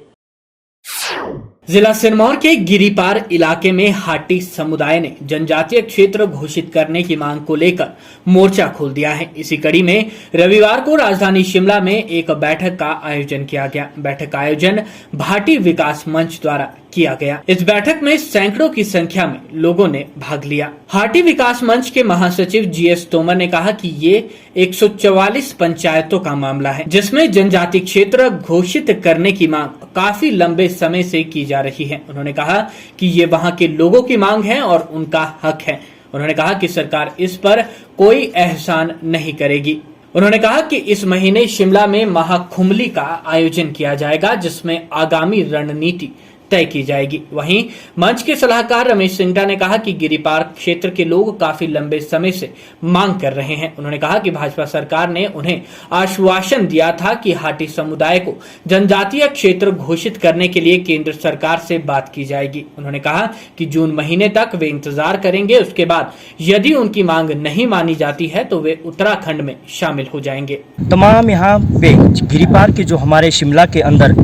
जिला सिरमौर के गिरिपार इलाके में हाटी समुदाय ने जनजातीय क्षेत्र घोषित करने की मांग को लेकर मोर्चा खोल दिया है। इसी कड़ी में रविवार को राजधानी शिमला में एक बैठक का आयोजन किया गया। बैठक का आयोजन भाटी विकास मंच द्वारा किया गया। इस बैठक में सैकड़ों की संख्या में लोगों ने भाग लिया। हाटी विकास मंच के महासचिव जीएस तोमर ने कहा कि ये 144 पंचायतों का मामला है, जिसमें जनजातीय क्षेत्र घोषित करने की मांग काफी लंबे समय से की जा रही है। उन्होंने कहा कि ये वहां के लोगों की मांग है और उनका हक है। उन्होंने कहा कि सरकार इस पर कोई एहसान नहीं करेगी। उन्होंने कहा कि इस महीने शिमला में महाकुंभली का आयोजन किया जाएगा, जिसमें आगामी रणनीति तय की जाएगी। वहीं मंच के सलाहकार रमेश सिंगटा ने कहा कि गिरिपार क्षेत्र के लोग काफी लंबे समय से मांग कर रहे हैं। उन्होंने कहा कि भाजपा सरकार ने उन्हें आश्वासन दिया था कि हाटी समुदाय को जनजातीय क्षेत्र घोषित करने के लिए केंद्र सरकार से बात की जाएगी। उन्होंने कहा कि जून महीने तक वे इंतजार करेंगे, उसके बाद यदि उनकी मांग नहीं मानी जाती है तो वे उत्तराखंड में शामिल हो जाएंगे। तमाम यहाँ पे गिरिपार के जो हमारे शिमला के अंदर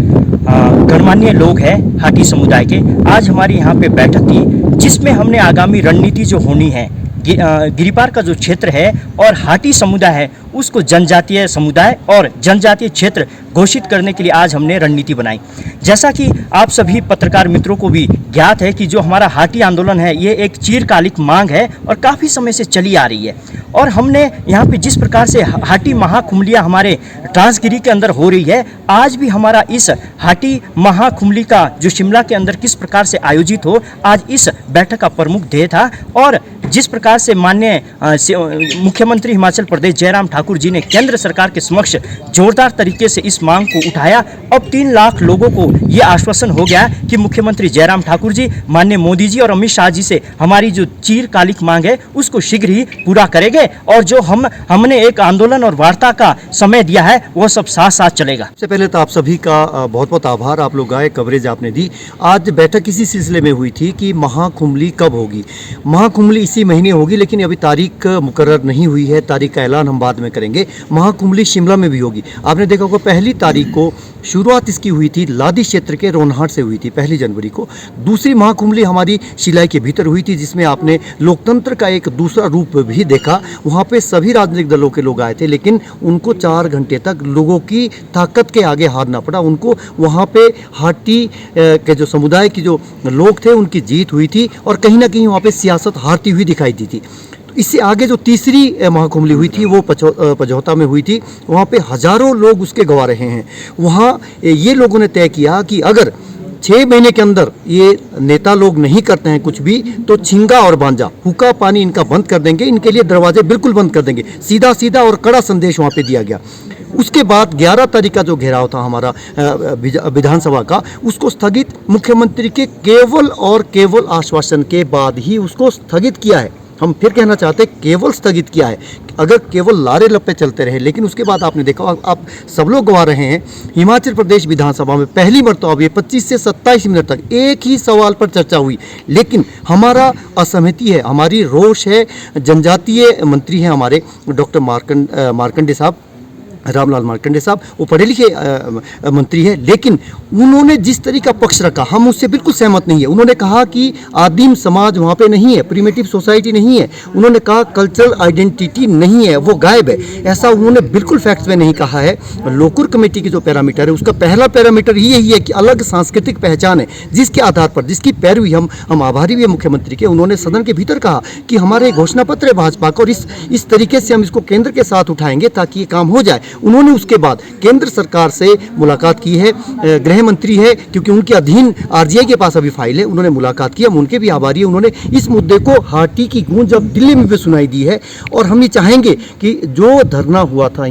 गणमान्य लोग हैं हाटी समुदाय के, आज हमारी यहाँ पे बैठक थी, जिसमें हमने आगामी रणनीति जो होनी है गिरिपार का जो क्षेत्र है और हाटी समुदाय है उसको जनजातीय समुदाय और जनजातीय क्षेत्र घोषित करने के लिए आज हमने रणनीति बनाई। जैसा कि आप सभी पत्रकार मित्रों को भी ज्ञात है कि जो हमारा हाटी आंदोलन है ये एक चिरकालिक मांग है और काफ़ी समय से चली आ रही है। और हमने यहाँ पे जिस प्रकार से हाटी महाकुंभलिया हमारे ट्रांसगिरी के अंदर हो रही है, आज भी हमारा इस हाटी महाकुंभली का जो शिमला के अंदर किस प्रकार से आयोजित हो, आज इस बैठक का प्रमुख ध्येय था। और जिस प्रकार से माननीय मुख्यमंत्री हिमाचल प्रदेश जयराम ठाकुर जी ने केंद्र सरकार के समक्ष जोरदार तरीके से इस मांग को उठाया, अब 3 लाख लोगों को ये आश्वासन हो गया कि मुख्यमंत्री जयराम ठाकुर जी, माननीय मोदी जी और अमित शाह जी से हमारी जो चिरकालिक मांग है उसको शीघ्र ही पूरा करेंगे और जो हमने एक आंदोलन और वार्ता का समय दिया है वो सब साथ साथ चलेगा। सबसे पहले तो आप सभी का बहुत बहुत आभार, आप लोग आए, कवरेज आपने दी। आज बैठक इसी सिलसिले में हुई थी कि महाकुंभली कब होगी। महाकुंभली इसी महीने होगी, लेकिन अभी तारीख मुकर्रर नहीं हुई है, तारीख का ऐलान हम बाद में करेंगे। महाकुंभली शिमला में भी होगी। आपने देखा होगा पहली तारीख को शुरुआत इसकी हुई थी लादी क्षेत्र के रोनहाट से हुई थी 1 जनवरी को। दूसरी महाकुंभली हमारी शिलाई के भीतर हुई थी, जिसमें आपने लोकतंत्र का एक दूसरा रूप भी देखा। वहाँ पे सभी राजनीतिक दलों के लोग आए थे, लेकिन उनको 4 घंटे तक लोगों की ताकत के आगे हारना पड़ा। उनको वहाँ पे हाटी के जो समुदाय के जो लोग थे उनकी जीत हुई थी और कहीं ना कहीं वहाँ पे सियासत हारती हुई दिखाई दी थी। इससे आगे जो तीसरी महाकुंभली हुई थी वो पझौता में हुई थी। वहाँ पे हजारों लोग उसके गवा रहे हैं। वहाँ ये लोगों ने तय किया कि अगर 6 महीने के अंदर ये नेता लोग नहीं करते हैं कुछ भी, तो छिंगा और बांजा, हुक्का पानी इनका बंद कर देंगे, इनके लिए दरवाजे बिल्कुल बंद कर देंगे। सीधा सीधा और कड़ा संदेश वहाँ पे दिया गया। उसके बाद 11 तारीख का जो घेराव था हमारा विधानसभा का, उसको स्थगित मुख्यमंत्री के केवल और केवल आश्वासन के बाद ही उसको स्थगित किया है। हम फिर कहना चाहते हैं केवल स्थगित किया है। अगर केवल लारे लप्पे चलते रहे, लेकिन उसके बाद आपने देखा, आप सब लोग गवा रहे हैं, हिमाचल प्रदेश विधानसभा में पहली मरतबा ये 25 से 27 मिनट तक एक ही सवाल पर चर्चा हुई। लेकिन हमारा असहमति है, हमारी रोष है। जनजातीय मंत्री हैं हमारे डॉक्टर मार्कंडे साहब, रामलाल मार्कंडे साहब, वो पढ़े लिखे मंत्री है, लेकिन उन्होंने जिस तरीका पक्ष रखा हम उससे बिल्कुल सहमत नहीं है। उन्होंने कहा कि आदिम समाज वहाँ पे नहीं है, प्रिमिटिव सोसाइटी नहीं है। उन्होंने कहा कल्चरल आइडेंटिटी नहीं है, वो गायब है। ऐसा उन्होंने बिल्कुल फैक्ट्स में नहीं कहा है। लोकुर कमेटी की जो पैरामीटर है उसका पहला पैरामीटर ही यही है कि अलग सांस्कृतिक पहचान है, जिसके आधार पर, जिसकी पैरवी हम आभारी भी है मुख्यमंत्री के। उन्होंने सदन के भीतर कहा कि हमारे घोषणा पत्र है भाजपा का और इस तरीके से हम इसको केंद्र के साथ उठाएंगे ताकि ये काम हो जाए। उन्होंने उसके बाद केंद्र सरकार से मुलाकात की है, गृह मंत्री है क्योंकि उनके अधीन आरजीआई के पास अभी फाइल है, उन्होंने मुलाकात की, हम उनके भी आभारी हैं। उन्होंने इस मुद्दे को हाटी की गूंज अब दिल्ली में भी सुनाई दी है और हम ये चाहेंगे कि जो धरना हुआ था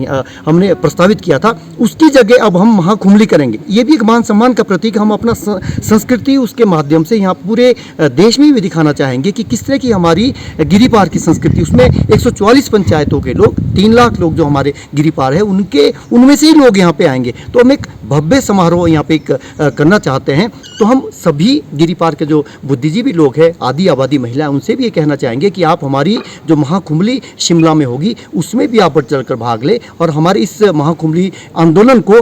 हमने प्रस्तावित किया था उसकी जगह अब हम महाकुंभली करेंगे। ये भी एक मान सम्मान का प्रतीक, हम अपना संस्कृति उसके माध्यम से यहाँ पूरे देश में भी दिखाना चाहेंगे कि किस तरह की हमारी गिरी पार की संस्कृति। उसमें 144 पंचायतों के लोग, 3 लाख लोग जो हमारे गिरी पार है उनमें से ही लोग यहाँ पे आएंगे। तो हम एक भव्य समारोह यहाँ पे करना चाहते हैं। तो हम सभी गिरी पार के जो बुद्धिजीवी लोग हैं, आदि आबादी महिलाएं, उनसे भी ये कहना चाहेंगे कि आप हमारी जो महाकुंभली शिमला में होगी उसमें भी आप बढ़ चढ़कर भाग ले और हमारे इस महाकुंभली आंदोलन को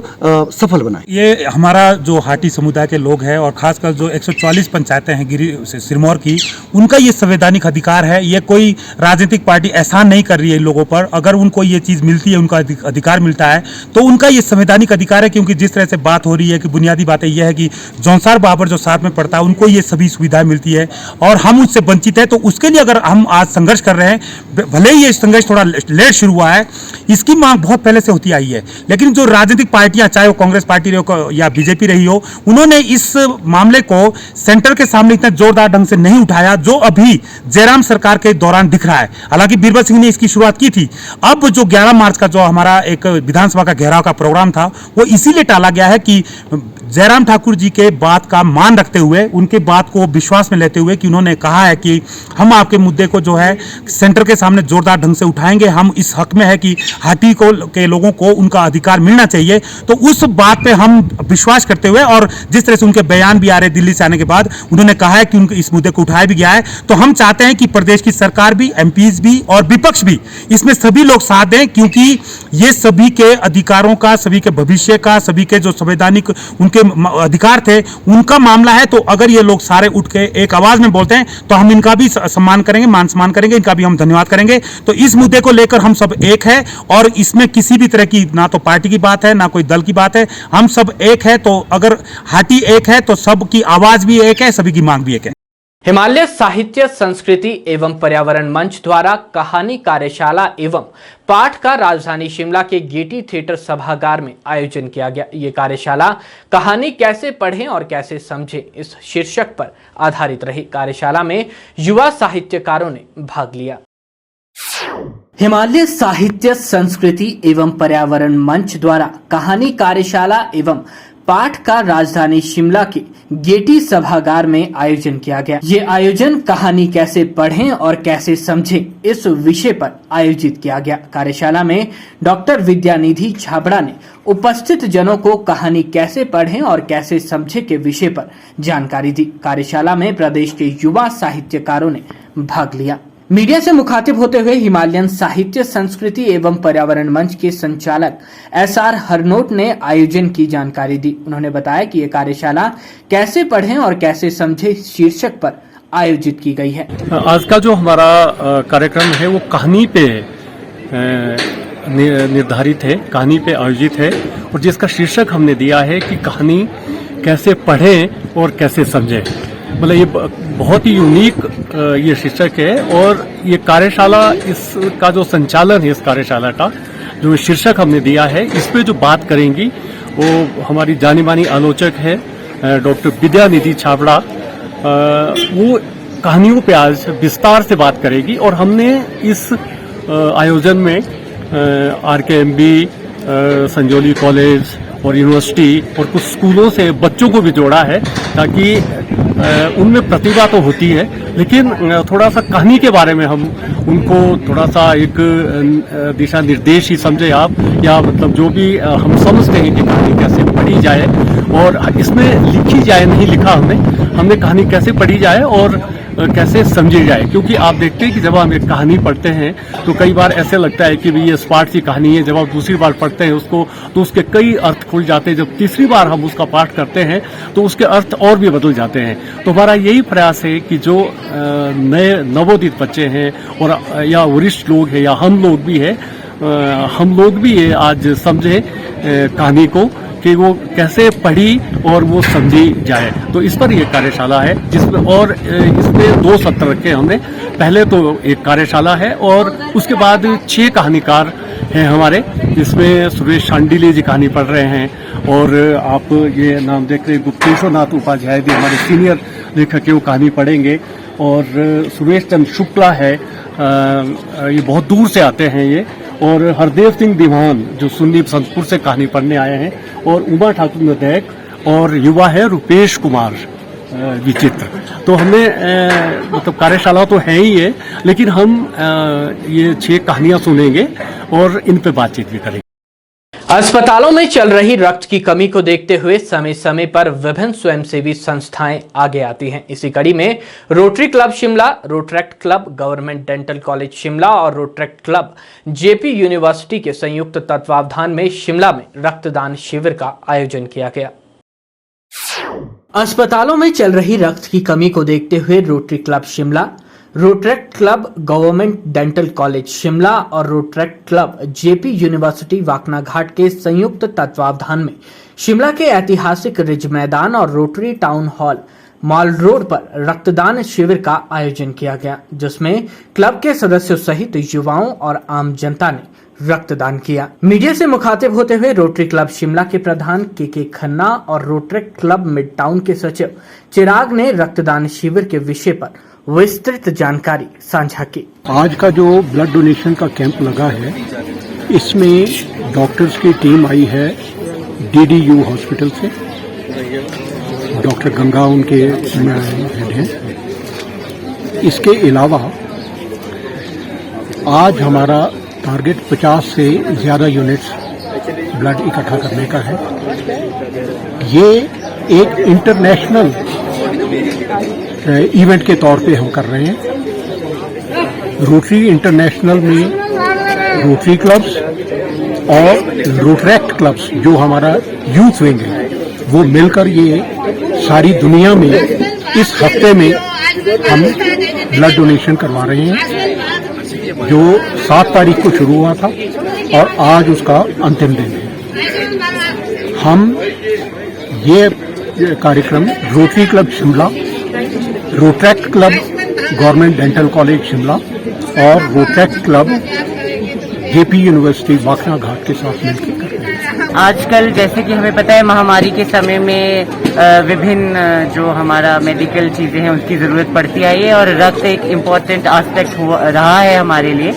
सफल बनाएं। ये हमारा जो हाटी समुदाय के लोग हैं और खासकर जो 144 पंचायतें हैं गिरी सिरमौर की, उनका ये संवैधानिक अधिकार है। ये कोई राजनीतिक पार्टी एहसान नहीं कर रही है इन लोगों पर। अगर उनको ये चीज़ मिलती है, उनका अधिकार मिलता है, तो उनका ये संवैधानिक अधिकार है। क्योंकि जिस तरह से बात हो रही है कि बुनियादी बातें यह है कि जौनसार बाबर जो साथ में पड़ता है उनको ये सभी सुविधाएं मिलती है और हम उससे वंचित है। तो उसके लिए अगर हम आज संघर्ष कर रहे हैं, भले ही ये संघर्ष थोड़ा लेट शुरू हुआ है, इसकी मांग बहुत पहले से होती आई है। लेकिन जो राजनीतिक पार्टियां, चाहे वो कांग्रेस पार्टी रही हो या बीजेपी रही हो, उन्होंने इस मामले को सेंटर के सामने इतना जोरदार ढंग से नहीं उठाया जो अभी जयराम सरकार के दौरान दिख रहा है। हालांकि बीरबल सिंह ने इसकी शुरुआत की थी। अब जो 11 मार्च का जो हमारा एक विधानसभा का घेराव का प्रोग्राम था वो इसीलिए टाला गया है कि जयराम ठाकुर जी के बात का मान रखते हुए, उनके बात को विश्वास में लेते हुए कि उन्होंने कहा है कि हम आपके मुद्दे को जो है सेंटर के सामने जोरदार ढंग से उठाएंगे, हम इस हक में है कि हाटी के लोगों को उनका अधिकार मिलना चाहिए। तो उस बात पे हम विश्वास करते हुए और जिस तरह से उनके बयान भी आ रहे दिल्ली से आने के बाद, उन्होंने कहा है कि उनके इस मुद्दे को उठाया भी गया है। तो हम चाहते हैं कि प्रदेश की सरकार भी, एमपीज भी और विपक्ष भी, इसमें सभी लोग साथ दें, क्योंकि ये सभी सभी के अधिकारों का, सभी के भविष्य का, सभी के जो संवैधानिक उनके अधिकार थे उनका मामला है। तो अगर ये लोग सारे उठ के एक आवाज में बोलते हैं तो हम इनका भी सम्मान करेंगे, मान सम्मान करेंगे, इनका भी हम धन्यवाद करेंगे। तो इस मुद्दे को लेकर हम सब एक है और इसमें किसी भी तरह की ना तो पार्टी की बात है ना कोई दल की बात है, हम सब एक है। तो अगर हाटी एक है तो सबकी आवाज भी एक है, सभी की मांग भी एक है। हिमालय साहित्य संस्कृति एवं पर्यावरण मंच द्वारा कहानी कार्यशाला एवं पाठ का राजधानी शिमला के गेटी थिएटर सभागार में आयोजन किया गया। ये कार्यशाला कहानी कैसे पढ़ें और कैसे समझें इस शीर्षक पर आधारित रही। कार्यशाला में युवा साहित्यकारों ने भाग लिया। हिमालय साहित्य संस्कृति एवं पर्यावरण मंच द्वारा कहानी कार्यशाला एवं पाठ का राजधानी शिमला के गेटी सभागार में आयोजन किया गया। ये आयोजन कहानी कैसे पढ़ें और कैसे समझें इस विषय पर आयोजित किया गया। कार्यशाला में डॉक्टर विद्यानिधि छाबड़ा ने उपस्थित जनों को कहानी कैसे पढ़ें और कैसे समझें के विषय पर जानकारी दी। कार्यशाला में प्रदेश के युवा साहित्यकारों ने भाग लिया। मीडिया से मुखातिब होते हुए हिमालयन साहित्य संस्कृति एवं पर्यावरण मंच के संचालक SR हरनोट ने आयोजन की जानकारी दी। उन्होंने बताया कि ये कार्यशाला कैसे पढ़ें और कैसे समझें शीर्षक पर आयोजित की गई है। आज का जो हमारा कार्यक्रम है वो कहानी पे निर्धारित है, कहानी पे आयोजित है और जिसका शीर्षक हमने दिया है कि कहानी कैसे पढ़ें और कैसे समझें। मतलब ये बहुत ही यूनिक ये शीर्षक है और ये कार्यशाला, इसका जो संचालन है, इस कार्यशाला का जो शीर्षक हमने दिया है, इस पे जो बात करेंगी वो हमारी जानी मानी आलोचक है डॉक्टर विद्यानिधि छाबड़ा। वो कहानियों पे आज विस्तार से बात करेगी और हमने इस आयोजन में RKMB, संजौली कॉलेज और यूनिवर्सिटी और कुछ स्कूलों से बच्चों को भी जोड़ा है ताकि उनमें प्रतिभा तो होती है लेकिन थोड़ा सा कहानी के बारे में हम उनको थोड़ा सा एक दिशा निर्देश ही समझे आप, या मतलब जो भी हम समझते हैं कि कहानी कैसे पढ़ी जाए और इसमें लिखी जाए, नहीं लिखा हमने कहानी कैसे पढ़ी जाए और कैसे समझी जाए। क्योंकि आप देखते हैं कि जब हम एक कहानी पढ़ते हैं तो कई बार ऐसे लगता है कि ये पाठ की कहानी है, जब आप दूसरी बार पढ़ते हैं उसको तो उसके कई अर्थ खुल जाते हैं। जब तीसरी बार हम उसका पाठ करते हैं तो उसके अर्थ और भी बदल जाते हैं। तो हमारा यही प्रयास है कि जो नए नवोदित बच्चे हैं और या वरिष्ठ लोग हैं या हम लोग भी हैं, हम लोग भी ये आज समझे कहानी को कि वो कैसे पढ़ी और वो समझी जाए। तो इस पर ये कार्यशाला है जिसमें और इसमें 2 सत्र रखे हमने। पहले तो एक कार्यशाला है और उसके बाद 6 कहानीकार हैं हमारे, जिसमें सुरेश शांडिले जी कहानी पढ़ रहे हैं और आप ये नाम देख रहे हैं गुप्तेश्वर नाथ उपाध्याय भी हमारे सीनियर लेखक है, वो कहानी पढ़ेंगे। और सुरेश चंद्र शुक्ला है, ये बहुत दूर से आते हैं ये, और हरदेव सिंह दीवान जो सुन्नी संतपुर से कहानी पढ़ने आए हैं, और उमा ठाकुर नदैक, और युवा है रुपेश कुमार विचित्र। तो हमने मतलब कार्यशाला तो है ही है, लेकिन हम ये 6 कहानियां सुनेंगे और इन पे बातचीत भी करेंगे। अस्पतालों में चल रही रक्त की कमी को देखते हुए समय समय पर विभिन्न स्वयंसेवी संस्थाएं आगे आती हैं। इसी कड़ी में rotary club Shimla, rotaract club, government dental college Shimla और रोटरेक्ट क्लब जेपी यूनिवर्सिटी के संयुक्त तत्वावधान में शिमला में रक्तदान शिविर का आयोजन किया गया। अस्पतालों में चल रही रक्त की कमी को देखते हुए rotary club Shimla, rotaract club, government dental college Shimla और rotaract club JP university Waknaghat के संयुक्त तत्वावधान में शिमला के ऐतिहासिक रिज मैदान और rotary town hall mall road पर रक्तदान शिविर का आयोजन किया गया, जिसमें क्लब के सदस्यों सहित युवाओं और आम जनता ने रक्तदान किया। मीडिया से मुखातिब होते हुए रोटरी क्लब शिमला के प्रधान के खन्ना और रोटरेक्ट क्लब मिड टाउन के सचिव चिराग ने रक्तदान शिविर के विषय पर विस्तृत जानकारी साझा की। आज का जो ब्लड डोनेशन का कैंप लगा है, इसमें डॉक्टर्स की टीम आई है DDU हॉस्पिटल से, डॉक्टर गंगा उनके हेड हैं। इसके अलावा आज हमारा टारगेट 50 से ज़्यादा यूनिट्स ब्लड इकट्ठा करने का है। ये एक इंटरनेशनल इवेंट के तौर पे हम कर रहे हैं। रोटरी इंटरनेशनल में रोटरी क्लब्स और रोटरेक्ट क्लब्स जो हमारा यूथ विंग है वो मिलकर ये सारी दुनिया में इस हफ्ते में हम ब्लड डोनेशन करवा रहे हैं जो 7 तारीख को शुरू हुआ था और आज उसका अंतिम दिन है। हम ये कार्यक्रम rotary club Shimla, rotaract club government dental college Shimla और रोटरेक्ट क्लब जेपी यूनिवर्सिटी बाखरा घाट के साथ मिलकर कर रहे हैं। आजकल जैसे कि हमें पता है महामारी के समय में विभिन्न जो हमारा मेडिकल चीज़ें हैं उसकी ज़रूरत पड़ती आई है और रक्त एक इम्पॉर्टेंट एस्पेक्ट रहा है हमारे लिए।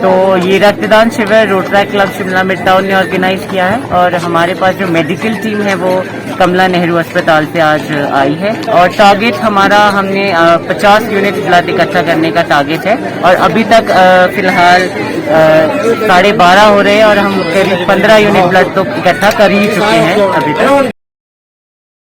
तो ये रक्तदान शिविर Rotaract club Shimla mid town ने ऑर्गेनाइज किया है और हमारे पास जो मेडिकल टीम है वो कमला नेहरू अस्पताल से आज आई है और टारगेट हमारा हमने 50 यूनिट ब्लड इकट्ठा करने का टारगेट है और अभी तक फिलहाल 12:30 हो रहे हैं और हम करीब 15 यूनिट ब्लड तो इकट्ठा कर ही चुके हैं अभी तक।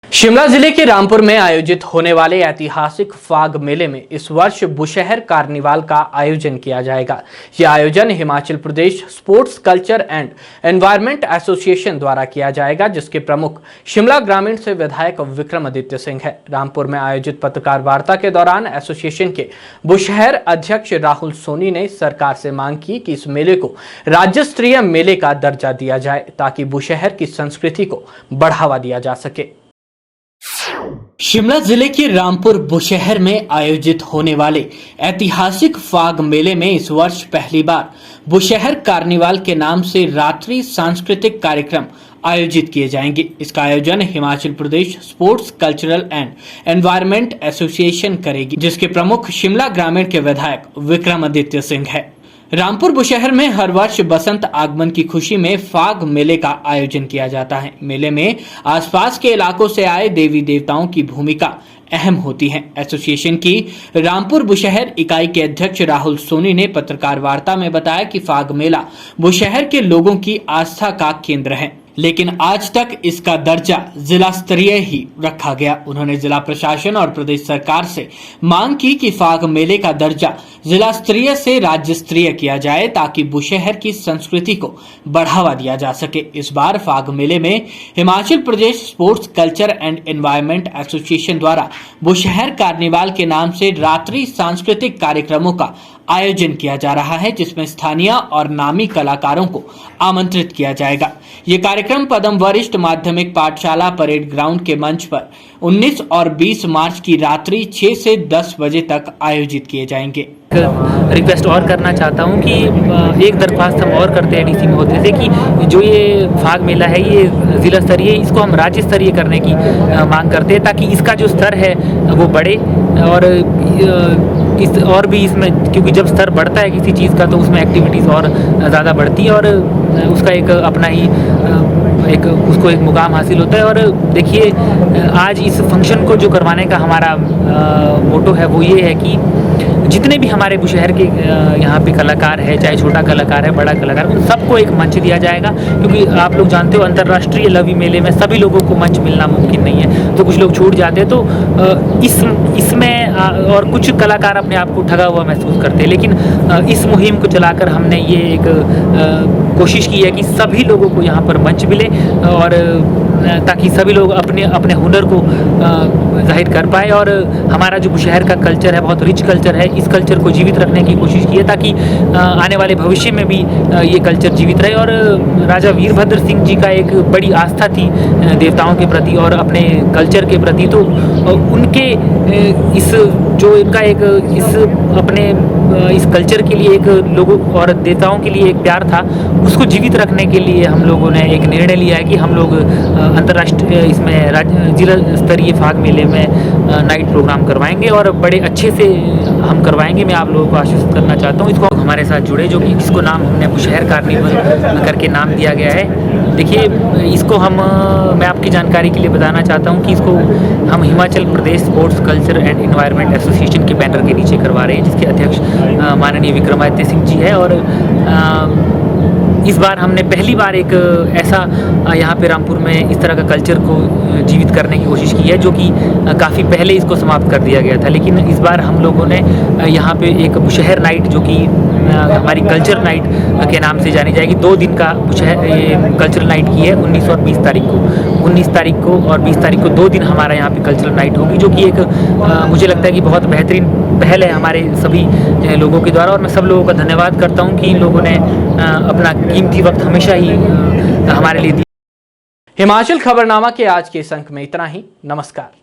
शिमला जिले के रामपुर में आयोजित होने वाले ऐतिहासिक फाग मेले में इस वर्ष बुशहर कार्निवाल का आयोजन किया जाएगा। यह आयोजन Himachal Pradesh sports culture and environment association द्वारा किया जाएगा, जिसके प्रमुख शिमला ग्रामीण से विधायक विक्रमादित्य सिंह है। रामपुर में आयोजित पत्रकार वार्ता के दौरान एसोसिएशन के बुशहर अध्यक्ष राहुल सोनी ने सरकार से मांग की कि इस मेले को राज्य स्तरीय मेले का दर्जा दिया जाए ताकि बुशहर की संस्कृति को बढ़ावा दिया जा सके। शिमला जिले के रामपुर बुशहर में आयोजित होने वाले ऐतिहासिक फाग मेले में इस वर्ष पहली बार बुशहर कार्निवाल के नाम से रात्रि सांस्कृतिक कार्यक्रम आयोजित किए जाएंगे। इसका आयोजन Himachal Pradesh sports cultural and environment association करेगी, जिसके प्रमुख शिमला ग्रामीण के विधायक विक्रमादित्य सिंह है। रामपुर बुशहर में हर वर्ष बसंत आगमन की खुशी में फाग मेले का आयोजन किया जाता है। मेले में आसपास के इलाकों से आए देवी देवताओं की भूमिका अहम होती है। एसोसिएशन की रामपुर बुशहर इकाई के अध्यक्ष राहुल सोनी ने पत्रकार वार्ता में बताया कि फाग मेला बुशहर के लोगों की आस्था का केंद्र है, लेकिन आज तक इसका दर्जा जिला स्तरीय ही रखा गया। उन्होंने जिला प्रशासन और प्रदेश सरकार से मांग की कि फाग मेले का दर्जा जिला स्तरीय से राज्य स्तरीय किया जाए ताकि बुशहर की संस्कृति को बढ़ावा दिया जा सके। इस बार फाग मेले में Himachal Pradesh sports culture and environment association द्वारा बुशहर कार्निवाल के नाम से रात्रि सांस्कृतिक कार्यक्रमों का आयोजन किया जा रहा है, जिसमें स्थानीय और नामी कलाकारों को आमंत्रित किया जाएगा। ये कार्यक्रम पदम वरिष्ठ माध्यमिक पाठशाला परेड ग्राउंड के मंच पर 19 और 20 मार्च की रात्रि 6 से 10 बजे तक आयोजित किए जाएंगे। रिक्वेस्ट और करना चाहता हूं कि एक दरख्वास्त हम और करते हैं डीसी महोदय से कि जो ये फाग मेला है ये जिला स्तरीय, इसको हम राज्य स्तरीय करने की मांग करते हैं ताकि इसका जो स्तर है वो बढ़े और भी इसमें, क्योंकि जब स्तर बढ़ता है किसी चीज़ का तो उसमें एक्टिविटीज़ और ज़्यादा बढ़ती है और उसका एक अपना ही उसको एक मुकाम हासिल होता है। और देखिए आज इस फंक्शन को जो करवाने का हमारा मोटो है वो ये है कि जितने भी हमारे बुशहर के यहाँ पे कलाकार है, चाहे छोटा कलाकार है बड़ा कलाकार, उन सबको एक मंच दिया जाएगा, क्योंकि आप लोग जानते हो अंतर्राष्ट्रीय लवी मेले में सभी लोगों को मंच मिलना मुमकिन नहीं है, तो कुछ लोग छूट जाते हैं। तो इसमें और कुछ कलाकार अपने आप को ठगा हुआ महसूस करते हैं, लेकिन इस मुहिम को चलाकर हमने ये एक कोशिश की है कि सभी लोगों को यहाँ पर मंच मिले और ताकि सभी लोग अपने अपने हुनर को जाहिर कर पाए। और हमारा जो बुशहर का कल्चर है बहुत रिच कल्चर है, इस कल्चर को जीवित रखने की कोशिश की है ताकि आने वाले भविष्य में भी ये कल्चर जीवित रहे। और राजा वीरभद्र सिंह जी का एक बड़ी आस्था थी देवताओं के प्रति और अपने कल्चर के प्रति, तो उनके इस जो इनका एक इस कल्चर के लिए एक लोगों और देवताओं के लिए एक प्यार था, उसको जीवित रखने के लिए हम लोगों ने एक निर्णय लिया है कि हम लोग अंतर्राष्ट्रीय इसमें जिला स्तरीय फाग मेले में नाइट प्रोग्राम करवाएंगे और बड़े अच्छे से हम करवाएंगे। मैं आप लोगों को आश्वस्त करना चाहता हूँ इसको हमारे साथ जुड़े, जो कि जिसको नाम हमने बुशहर कार्निवल करके नाम दिया गया है। देखिए इसको मैं आपकी जानकारी के लिए बताना चाहता हूँ कि इसको हम Himachal Pradesh sports culture and environment association के बैनर के नीचे करवा रहे हैं, जिसके अध्यक्ष माननीय विक्रमादित्य सिंह जी है। और इस बार हमने पहली बार एक ऐसा यहाँ पे रामपुर में इस तरह का कल्चर को जीवित करने की कोशिश की है, जो कि काफ़ी पहले इसको समाप्त कर दिया गया था, लेकिन इस बार हम लोगों ने यहाँ पे एक बुशहर नाइट जो कि हमारी कल्चर नाइट के नाम से जानी जाएगी। 2 दिन का कुछ है, ये कल्चरल नाइट की है 19 और 20 तारीख को। 19 तारीख को और 20 तारीख को 2 दिन हमारा यहाँ पे कल्चरल नाइट होगी, जो कि एक मुझे लगता है कि बहुत बेहतरीन पहल है हमारे सभी लोगों के द्वारा। और मैं सब लोगों का धन्यवाद करता हूँ कि इन लोगों ने अपना कीमती वक्त हमेशा ही हमारे लिए दिया। हिमाचल खबरनामा के आज के इस अंक में इतना ही। नमस्कार।